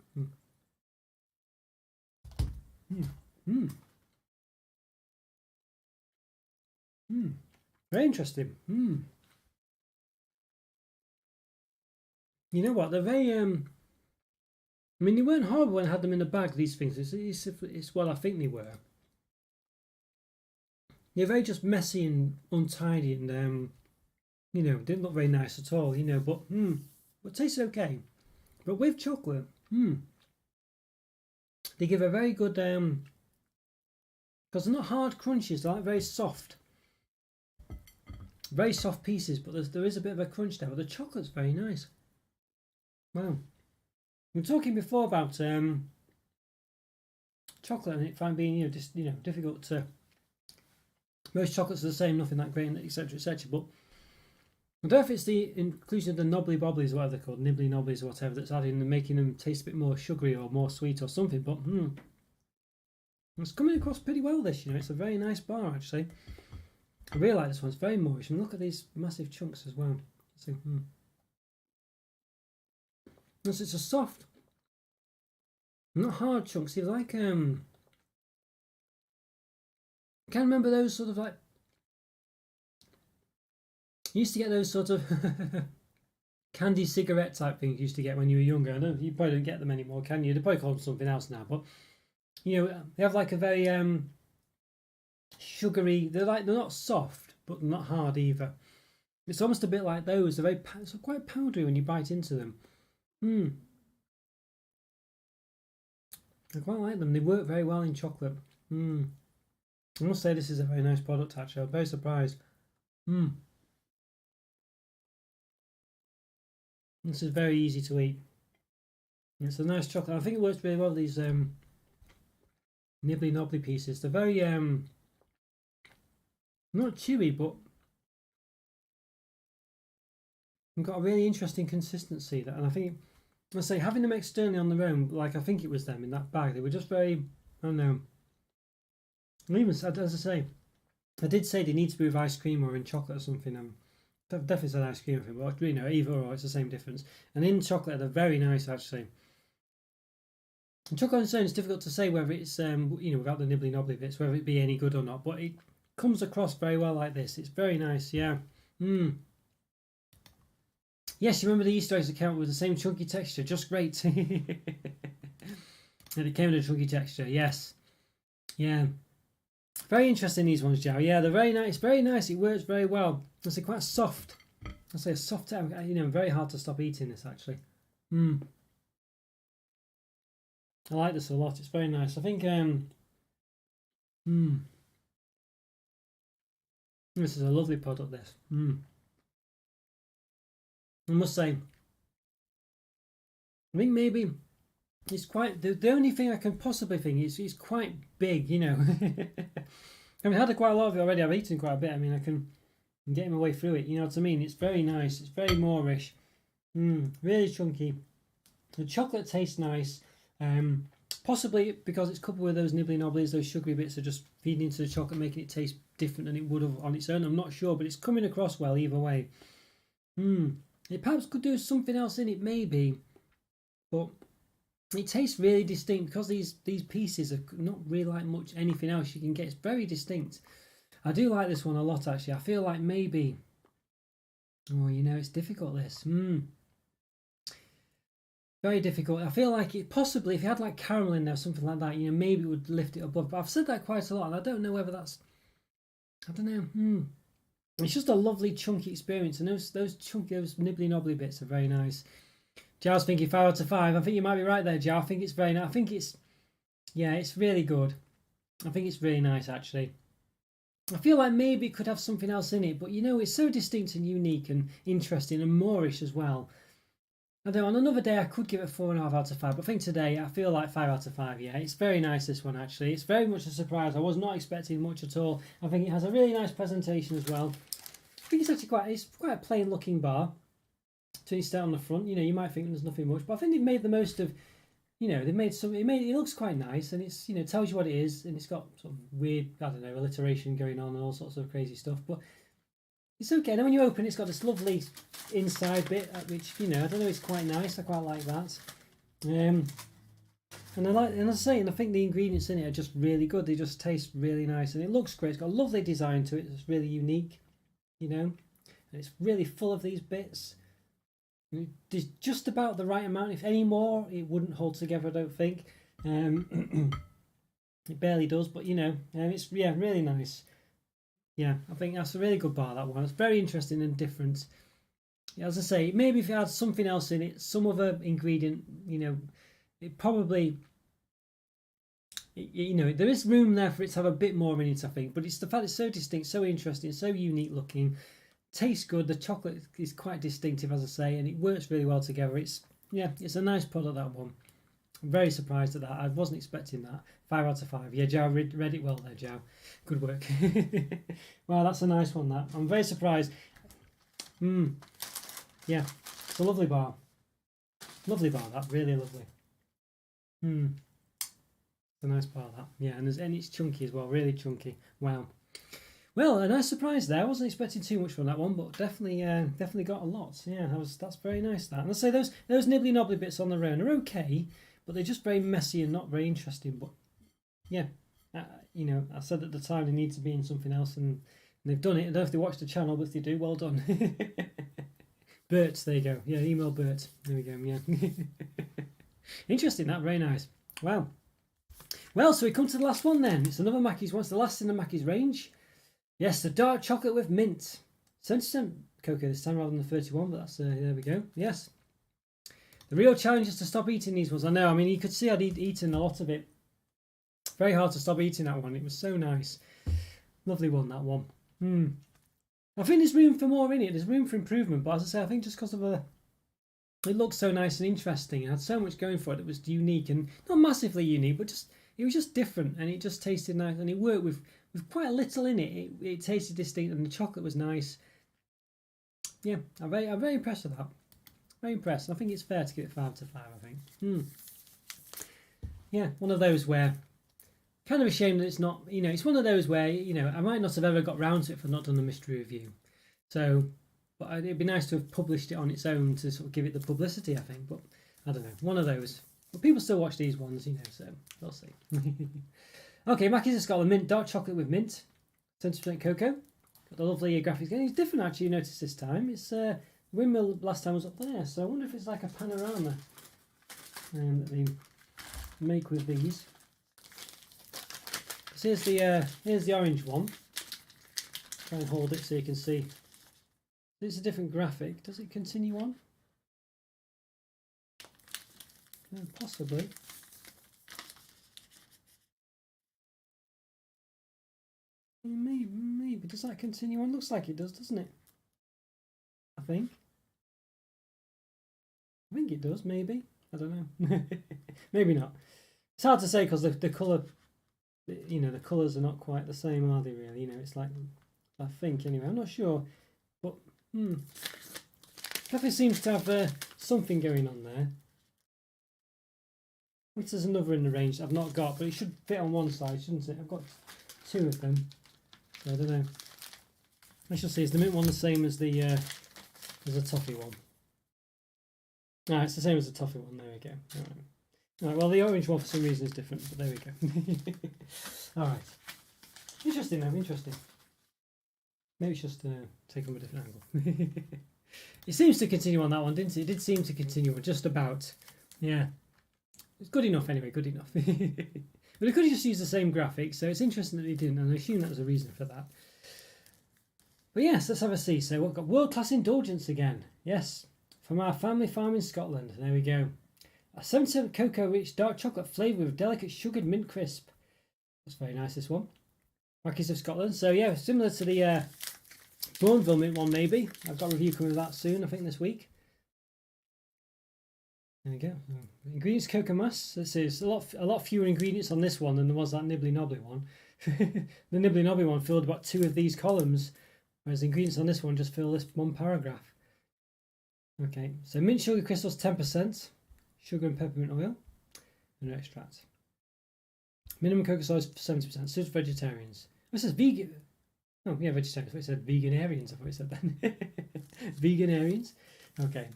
A: Very interesting. You know what? They're very I mean, they weren't horrible when I had them in the bag. These things. It's what I think they were. They're very just messy and untidy, and didn't look very nice at all. But tasted okay. But with chocolate, they give a very good because they're not hard crunches. They're like very soft pieces. But there is a bit of a crunch there. But the chocolate's very nice. Wow. We were talking before about chocolate and it being difficult to. Most chocolates are the same, nothing that great, etc., etc. But I don't know if it's the inclusion of the knobbly bobblies or whatever they're called, nibbly nobblies or whatever, that's adding and making them taste a bit more sugary or more sweet or something. But it's coming across pretty well. This, it's a very nice bar actually. I really like this one. It's very moorish, and look at these massive chunks as well. So, It's a soft, not hard chunks. They're like I can't remember those sort of like. You used to get those sort of candy cigarette type things you used to get when you were younger. I don't. You probably don't get them anymore, can you? They probably call them something else now. But they have like a very sugary. They're not soft, but not hard either. It's almost a bit like those. They're it's quite powdery when you bite into them. I quite like them. They work very well in chocolate. I must say this is a very nice product actually. I'm very surprised. This is very easy to eat. It's a nice chocolate. I think it works really well with these nibbly knobbly pieces. They're very not chewy, but they've got a really interesting consistency. And I think, let's say, having them externally on their own, like I think it was them in that bag, they were just very, I don't know. And even as I say, I did say they need to be with ice cream or in chocolate or something. Definitely said ice cream, but either or, it's the same difference. And in chocolate, they're very nice actually. And chocolate on its own, it's difficult to say whether it's without the nibbly knobbly bits, whether it be any good or not. But it comes across very well like this. It's very nice, yeah. Yes, you remember the Easter eggs account with the same chunky texture, just great. And it came in a chunky texture, yes. Yeah. Very interesting, these ones, Joe. Yeah, they're very nice. Very nice. It works very well. It's quite soft. I say a soft. Very hard to stop eating this actually. I like this a lot. It's very nice. I think. This is a lovely product. This. I must say. I think maybe it's quite the only thing I can possibly think is it's quite big. I mean, I had quite a lot of it already. I've eaten quite a bit. I mean, I can get my way through it. You know what I mean? It's very nice. It's very moorish. Really chunky. The chocolate tastes nice. Possibly because it's coupled with those nibbly nobblies, those sugary bits are just feeding into the chocolate, making it taste different than it would have on its own. I'm not sure, but it's coming across well either way. It perhaps could do something else in it, maybe, but it tastes really distinct because these pieces are not really like much anything else you can get. It's very distinct. I do like this one a lot actually. I feel like maybe, it's difficult this. Very difficult. I feel like it possibly, if you had like caramel in there or something like that, maybe it would lift it above. But I've said that quite a lot, and I don't know whether that's, I don't know. It's just a lovely chunky experience, and those nibbly knobbly bits are very nice. Giles thinking 5 out of 5. I think you might be right there, Giles. I think it's very nice. I think it's really good. I think it's really nice actually. I feel like maybe it could have something else in it, but it's so distinct and unique and interesting and moorish as well. I don't know, on another day I could give it 4.5 out of 5, but I think today I feel like 5 out of 5. Yeah, it's very nice, this one actually. It's very much a surprise. I was not expecting much at all. I think it has a really nice presentation as well. I think it's actually quite a plain looking bar. To stay on the front, you know, you might think there's nothing much, but I think they've made the most of, you know, they've made some. It looks quite nice, and it's, you know, tells you what it is, and it's got sort of weird, I don't know, alliteration going on and all sorts of crazy stuff, but it's okay. And then when you open, it's got this lovely inside bit, which, you know, I don't know, it's quite nice. I quite like that. And as I say, and I think the ingredients in it are just really good. They just taste really nice, and it looks great. It's got a lovely design to it. It's really unique, you know, and it's really full of these bits. There's just about the right amount. If any more, it wouldn't hold together, I don't think. It barely does, but you know, it's really nice. Yeah, I think that's a really good bar, that one. It's very interesting and different. Yeah, as I say, maybe if it had something else in it, some other ingredient, you know, it probably, you know, there is room there for it to have a bit more in it, I think. But it's the fact it's so distinct, so interesting, so unique looking. Tastes good. The chocolate is quite distinctive, as I say, and it works really well together. It's a nice product, that one. I'm very surprised at that. I wasn't expecting that. 5 out of 5. Yeah, Joe, read it well there, Joe. Good work. Wow, that's a nice one, that. I'm very surprised. Yeah, it's a lovely bar. Lovely bar, that. Really lovely. It's a nice bar, that. Yeah, and it's chunky as well. Really chunky. Wow. Well, a nice surprise there. I wasn't expecting too much from that one, but definitely got a lot. Yeah, that's very nice. That, and I say those nibbly knobbly bits on their own are okay, but they're just very messy and not very interesting. But yeah, you know, I said at the time they need to be in something else, and they've done it. I don't know if they watch the channel, but if they do, well done. Bert, there you go. Yeah, email Bert. There we go. Yeah, interesting. That, very nice. Wow. Well, so we come to the last one then. It's another Mackies one. It's the last in the Mackies range. Yes, the dark chocolate with mint. 70% cocoa this time rather than the 31, but that's there we go. Yes. The real challenge is to stop eating these ones. I know, I mean, you could see I'd eaten a lot of it. Very hard to stop eating that one. It was so nice. Lovely one, that one. I think there's room for more in it. There's room for improvement, but as I say, I think just because of it looked so nice and interesting. It had so much going for it. It was unique, and not massively unique, but it was just different, and it just tasted nice, and it worked with quite a little in it. It tasted distinct, and the chocolate was nice. Yeah, I'm very impressed with that. Very impressed. I think it's fair to give it 5 out of 5, I think. Yeah, one of those where, kind of ashamed that it's not, you know, it's one of those where, you know, I might not have ever got round to it if I'd not done the mystery review. So, but it'd be nice to have published it on its own to sort of give it the publicity, I think. But I don't know, one of those. But people still watch these ones, you know, so we'll see. Okay, Mackies of Scotland, mint, dark chocolate with mint, 20% cocoa. Got the lovely graphics. It's different actually, you notice this time. It's windmill last time was up there, so I wonder if it's like a panorama that they make with these. So here's the orange one. Try and hold it so you can see. It's a different graphic. Does it continue on? Possibly. Maybe. Does that continue on? Looks like it does, doesn't it? I think it does, maybe. I don't know. Maybe not. It's hard to say because the colour, you know, the colours are not quite the same, are they really? You know, it's like, I think anyway, I'm not sure. But, definitely seems to have something going on there. Which there's another in the range that I've not got, but it should fit on one side, shouldn't it? I've got 2 of them. So I don't know. I shall see. Is the mint one the same as the toffee one? No, it's the same as the toffee one. There we go. All right, well, the orange one for some reason is different, but there we go. All right. Interesting, though. Interesting. Maybe it's just take from a different angle. It seems to continue on that one, didn't it? It did seem to continue, just about. Yeah. It's good enough anyway, good enough. But it could have just used the same graphics, so it's interesting that they didn't, and I assume that was a reason for that. But yes, let's have a see. So we've got world-class Indulgence again. Yes, from our family farm in Scotland. There we go. A 7% cocoa-rich dark chocolate flavour with delicate sugared mint crisp. That's very nice, this one. Mackies of Scotland. So yeah, similar to the Bourneville mint one maybe. I've got a review coming of that soon, I think this week. There we go. Ingredients cocoa mass. This is a lot fewer ingredients on this one than there was that nibbly knobbly one. The nibbly knobbly one filled about 2 of these columns, whereas the ingredients on this one just fill this one paragraph. Okay, so mint sugar crystals 10%, sugar and peppermint oil, and extract. Minimum cocoa size 70%. Suits vegetarians. It says vegan. Oh yeah, vegetarians. I thought it said veganarians. I thought it said that. Veganarians. Okay.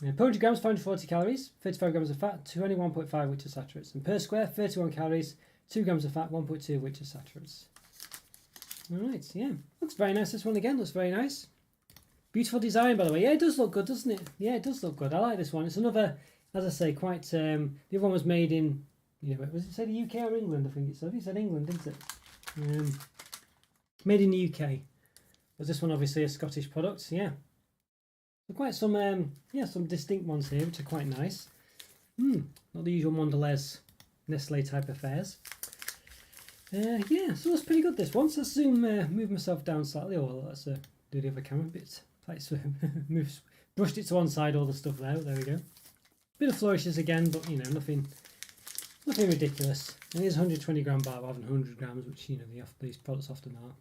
A: 400 grams, 540 calories, 35 grams of fat, 21.5 which are saturates. And per square, 31 calories, 2 grams of fat, 1.2 which are saturates. Alright, yeah. Looks very nice. This one again looks very nice. Beautiful design, by the way. Yeah, it does look good, doesn't it? Yeah, it does look good. I like this one. It's another, as I say, quite... the other one was made in... You know, was it say the UK or England? I think it said England, didn't it? Made in the UK. Was this one obviously a Scottish product? Yeah. So quite some, some distinct ones here, which are quite nice. Not the usual Mondelez Nestle type affairs. Yeah, so that's pretty good. This one. So let's move myself down slightly, or let's do the other camera bit. Brushed it to one side, all the stuff there. There we go. Bit of flourishes again, but you know, nothing ridiculous. And it is 120 gram bar rather than 100 grams, which you know these products often are.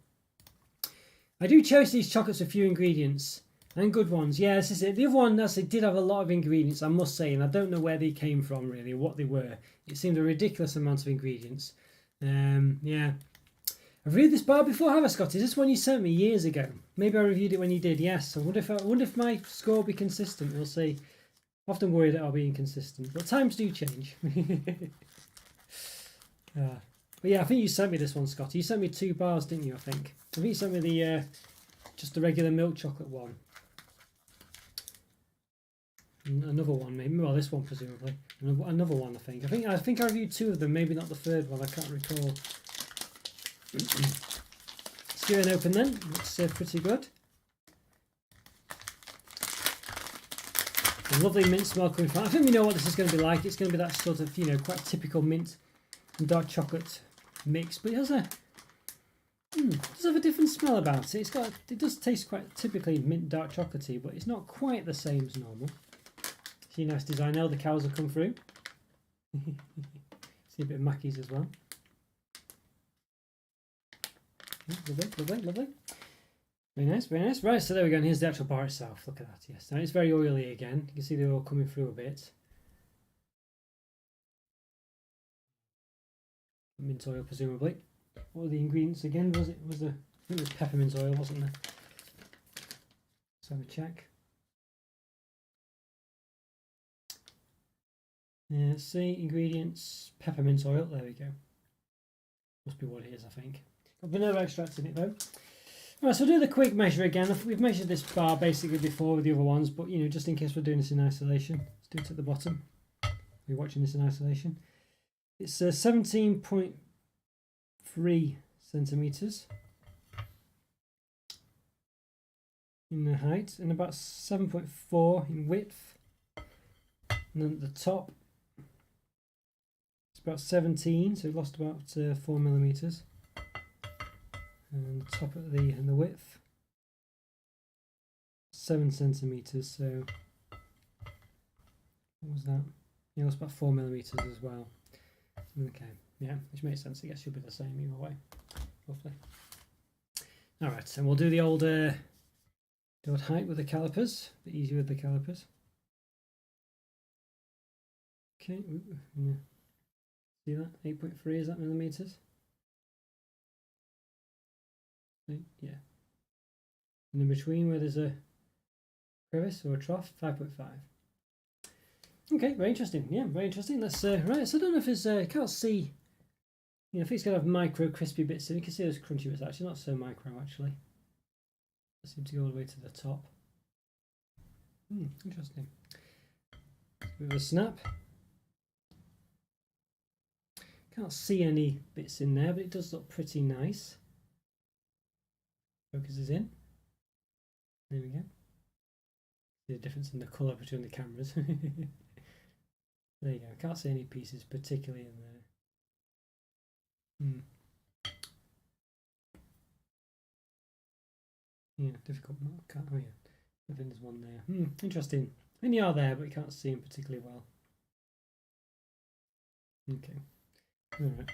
A: I do cherish these chocolates with few ingredients. And good ones, yeah, this is it. The other one, actually, did have a lot of ingredients, I must say, and I don't know where they came from, really, or what they were. It seemed a ridiculous amount of ingredients. Yeah. I've reviewed this bar before, have I, Scott? Is this one you sent me years ago? Maybe I reviewed it when you did, yes. I wonder if my score will be consistent. We'll see. Often worry that I'll be inconsistent, but times do change. But yeah, I think you sent me this one, Scott. You sent me 2 bars, didn't you, I think? I think you sent me the just the regular milk chocolate one. Another one, maybe. Well, this one presumably. Another one, I think. I think I reviewed 2 of them. Maybe not the 3rd one. I can't recall. Let's give it an open then. Looks pretty good. A lovely mint smell coming from. I think we know what this is going to be like. It's going to be that sort of, you know, quite typical mint and dark chocolate mix, but it has a does have a different smell about it. It does taste quite typically mint dark chocolatey, but it's not quite the same as normal. See, nice design. Now the cows have come through. See a bit of Mackies as well. Lovely. Very nice. Right, so there we go. And here's the actual bar itself. Look at that. Yes, now it's very oily again. You can see they're all coming through a bit. Mint oil, presumably. What were the ingredients again? I think it was peppermint oil, wasn't there? Let's have a check. Let's see, ingredients, peppermint oil, there we go. Must be what it is, I think. Got vanilla extract in it though. Alright, so we'll do the quick measure again. We've measured this bar basically before with the other ones, but you know, just in case we're doing this in isolation, let's do it at the bottom. We're watching this in isolation. It's 17.3 centimeters in the height and about 7.4 in width. And then at the top, it's about 17, so we've lost about 4 millimeters. And the top of the width, 7 centimeters. So what was that? Yeah, that's about 4 millimeters as well. Okay, yeah, which makes sense. I guess should be the same either way, roughly. All right, and we'll do the old height with the calipers. A bit easier with the calipers. Okay, yeah. See that? 8.3, is that millimeters? Yeah. And in between where there's a crevice or a trough, 5.5. Okay, very interesting. Yeah, very interesting. Let's right. So I don't know if there's can't see. You know, I think it's gonna have micro crispy bits in. You can see those crunchy bits. Actually, not so micro. Actually, it seems to go all the way to the top. Interesting. Bit of a snap. Can't see any bits in there, but it does look pretty nice. Focus is in. There we go. See the difference in the colour between the cameras. There you go. I can't see any pieces particularly in there. Yeah, difficult. Oh yeah, I think there's one there. Interesting. Many are there, but you can't see them particularly well. Okay. Alright.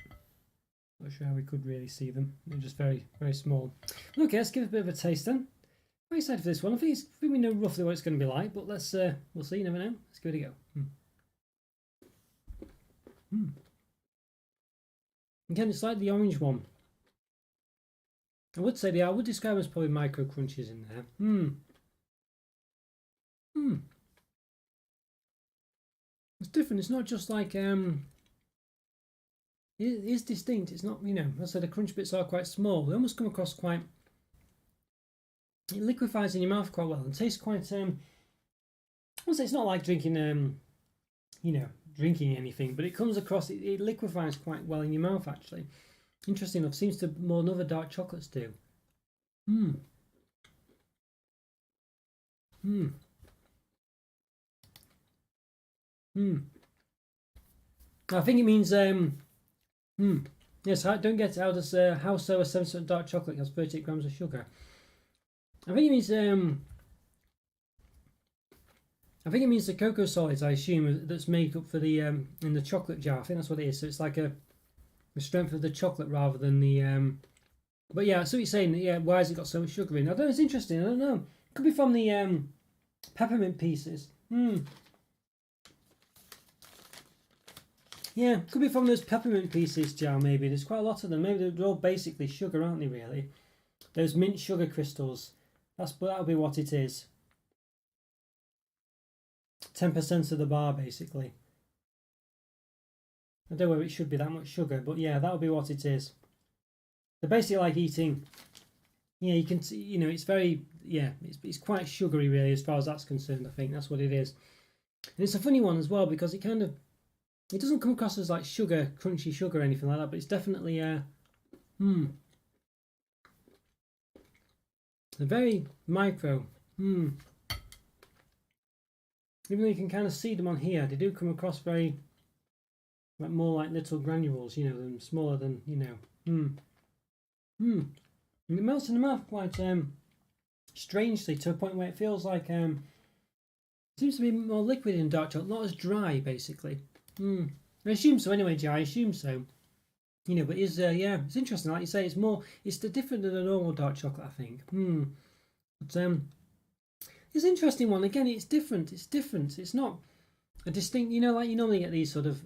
A: Not sure how we could really see them. They're just very, very small. Okay, let's give it a bit of a taste then. I'm excited for this one. I think we know roughly what it's going to be like, but let's we'll see. You never know. Let's give it a go. Again, it's like the orange one. I would say I would describe them as probably micro crunches in there. It's different. It's not just like it is distinct. It's not, you know, as I said, the crunch bits are quite small. They almost come across quite. It liquefies in your mouth quite well and tastes quite. I would say it's not like drinking you know, drinking anything, but it comes across. It liquefies quite well in your mouth actually. Interesting enough, seems to more than other dark chocolates do. I think it means yes, don't get how does how so a 7% dark chocolate has 38 grams of sugar. I think it means the cocoa solids, I assume, that's made up for the in the chocolate jar. I think that's what it is. So it's like the strength of the chocolate rather than the but yeah, so you're saying that, yeah, why has it got so much sugar in? I don't know, it's interesting. I don't know. It could be from the peppermint pieces. Yeah, could be from those peppermint pieces jar maybe. There's quite a lot of them. Maybe they're all basically sugar, aren't they, really? Those mint sugar crystals. That'll be what it is. 10% of the bar, basically. I don't know whether it should be that much sugar, but yeah, that'll be what it is. They're basically like eating. Yeah, you can see, you know, it's very, yeah, it's quite sugary, really, as far as that's concerned, I think. That's what it is. And it's a funny one as well, because it kind of, it doesn't come across as like sugar, crunchy sugar or anything like that, but it's definitely, they're very micro. Even though you can kind of see them on here, they do come across very, like, more like little granules, you know, than smaller than, you know. And it melts in the mouth quite strangely, to a point where it feels like seems to be more liquid in dark chocolate, not as dry, basically. I assume so anyway, Jay. I assume so. You know, but it's yeah, it's interesting. Like you say, it's different than a normal dark chocolate, I think. But it's an interesting one. Again, it's different. It's different. It's not a distinct. You know, like you normally get these sort of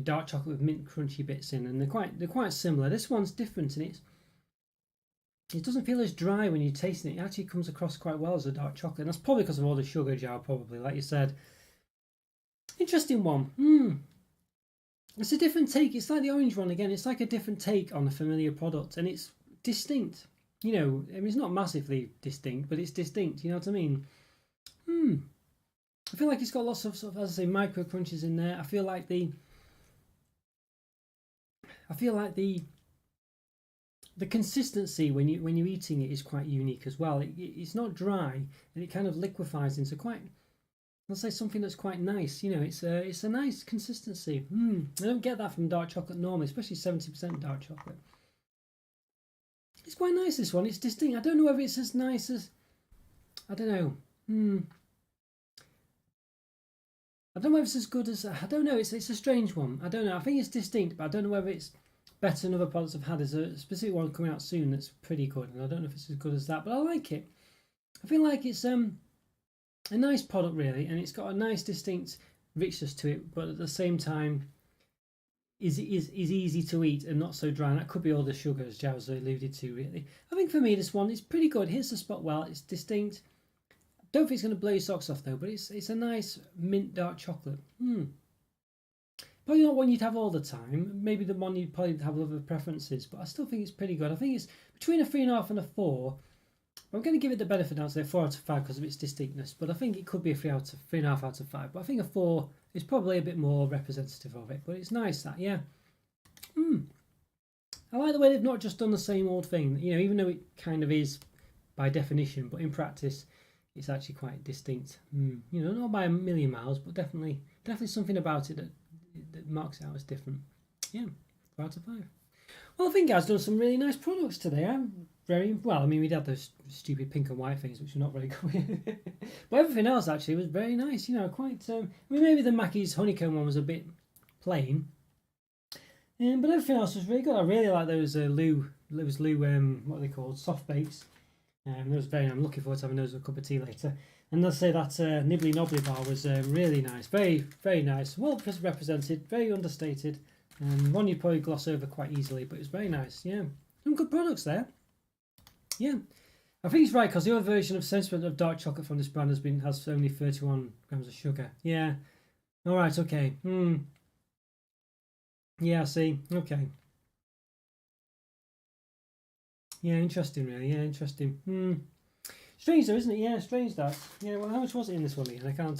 A: dark chocolate with mint crunchy bits in, and they're quite similar. This one's different, and it doesn't feel as dry when you're tasting it. It actually comes across quite well as a dark chocolate, and that's probably because of all the sugar jar, probably, like you said. Interesting one. It's a different take. It's like the orange one again. It's like a different take on a familiar product, and it's distinct. You know, I mean, it's not massively distinct, but it's distinct. You know what I mean? I feel like it's got lots of, sort of, as I say, micro crunches in there. I feel like the consistency when you're eating it is quite unique as well. It's not dry, and it kind of liquefies into quite, let's say, something that's quite nice. You know, it's a nice consistency. I don't get that from dark chocolate normally, especially 70% dark chocolate. It's quite nice, this one. It's distinct. I don't know whether it's as nice as, I don't know. I don't know if it's as good as, I don't know. It's a strange one. I don't know. I think it's distinct, but I don't know whether it's better than other products I've had. There's a specific one coming out soon that's pretty good, and I don't know if it's as good as that, but I like it. I feel like it's a nice product, really, and it's got a nice distinct richness to it, but at the same time is easy to eat and not so dry. And that could be all the sugars Jow's alluded to, really. I think for me this one is pretty good. It hits the spot well. It's distinct. Don't think it's going to blow your socks off though, but it's a nice mint dark chocolate. Probably not one you'd have all the time. Maybe the one you'd probably have other preferences, but I still think it's pretty good. I think it's between a 3.5 and a 4. I'm going to give it the benefit now, say 4 out of 5 because of its distinctness, but I think it could be a 3.5 out of 5. But I think a 4 is probably a bit more representative of it. But it's nice that, yeah. I like the way they've not just done the same old thing. You know, even though it kind of is by definition, but in practice, it's actually quite distinct. You know, not by a million miles, but definitely something about it that marks it out as different. Yeah, 4 out of 5. Well, I think I've done some really nice products today. I'm very well. I mean, we had those stupid pink and white things, which were not very good. But everything else actually was very nice. You know, quite. I mean, maybe the Mackies Honeycomb one was a bit plain, but everything else was really good. I really like those Lou. What are they called? Soft bakes. Those very. I'm looking forward to having those with a cup of tea later. And let's say that Nibbly Knobbly bar was really nice. Very, very nice. Well represented. Very understated. One you probably gloss over quite easily, but it's very nice. Yeah, some good products there. Yeah, I think he's right because the other version of Sentiment of dark chocolate from this brand has only 31 grams of sugar. Yeah. All right. Okay. Yeah. I see. Okay. Yeah. Interesting. Really. Yeah. Interesting. Strange though, isn't it? Yeah. Strange that. Yeah. Well, how much was it in this one? Again? I can't.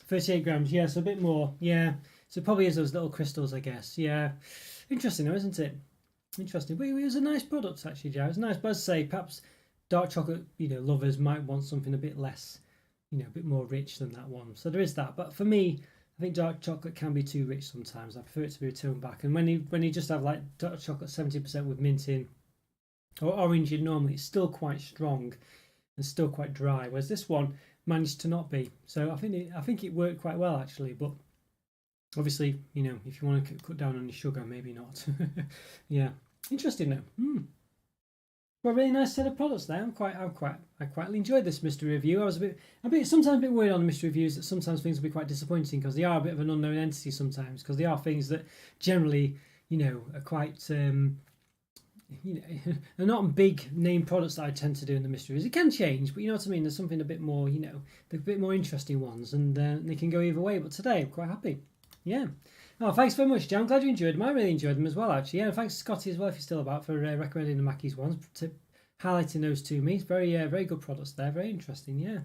A: 38 grams. Yeah. So a bit more. Yeah. So it probably is those little crystals, I guess. Yeah. Interesting though, isn't it? Interesting. But it was a nice product actually, Joe. It was nice. But as I say, perhaps dark chocolate, lovers might want something a bit less, a bit more rich than that one. So there is that. But for me, I think dark chocolate can be too rich sometimes. I prefer it to be toned back. And when you just have like dark chocolate 70% with mint in or orange in normally, it's still quite strong and still quite dry. Whereas this one managed to not be. So I think it worked quite well actually. But obviously, if you want to cut down on your sugar, maybe not. Yeah, interesting though. Well, really nice set of products there. I quite enjoyed this mystery review. I was sometimes a bit worried on the mystery reviews that sometimes things will be quite disappointing because they are a bit of an unknown entity sometimes because they are things that generally, are quite, they're not big name products that I tend to do in the mystery reviews. It can change, but you know what I mean. There's something a bit more, the bit more interesting ones, and they can go either way. But today, I'm quite happy. Yeah. Oh, thanks very much, Joe. I'm glad you enjoyed them. I really enjoyed them as well, actually. Yeah, thanks to Scotty as well, if you're still about, for recommending the Mackies ones, highlighting those to me. It's very good products there. Very interesting, yeah.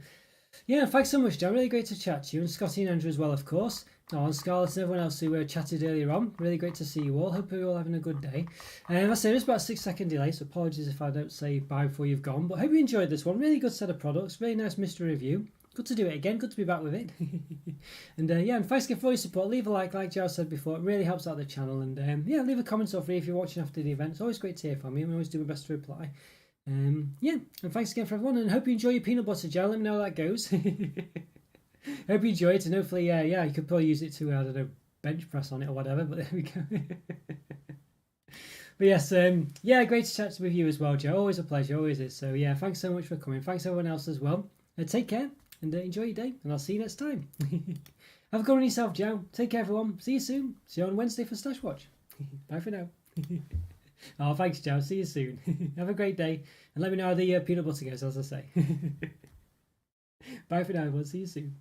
A: Yeah, thanks so much, Joe. Really great to chat to you. And Scotty and Andrew as well, of course. Oh, and Scarlett and everyone else who chatted earlier on. Really great to see you all. Hope you're all having a good day. I say there's about a 6-second delay, so apologies if I don't say bye before you've gone. But hope you enjoyed this one. Really good set of products. Really nice mystery review. Good to do it again. Good to be back with it. And and thanks again for all your support. Leave a like Joe said before. It really helps out the channel. And leave a comment or free if you're watching after the event. It's always great to hear from you. I always do my best to reply. And thanks again for everyone. And hope you enjoy your peanut butter, Joe. Let me know how that goes. Hope you enjoy it. And hopefully, you could probably use it to, I don't know, bench press on it or whatever. But there we go. But yes, great to chat with you as well, Joe. Always a pleasure. Always is. So thanks so much for coming. Thanks everyone else as well. Take care. And enjoy your day, and I'll see you next time. Have a good one yourself, Joe. Take care, everyone. See you soon. See you on Wednesday for Stash Watch. Bye for now. Oh, thanks, Joe. See you soon. Have a great day, and let me know how the peanut butter goes, as I say. Bye for now, everyone. See you soon.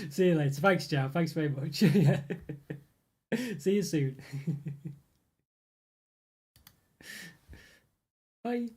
A: See you later. Thanks, Joe. Thanks very much. See you soon. Bye.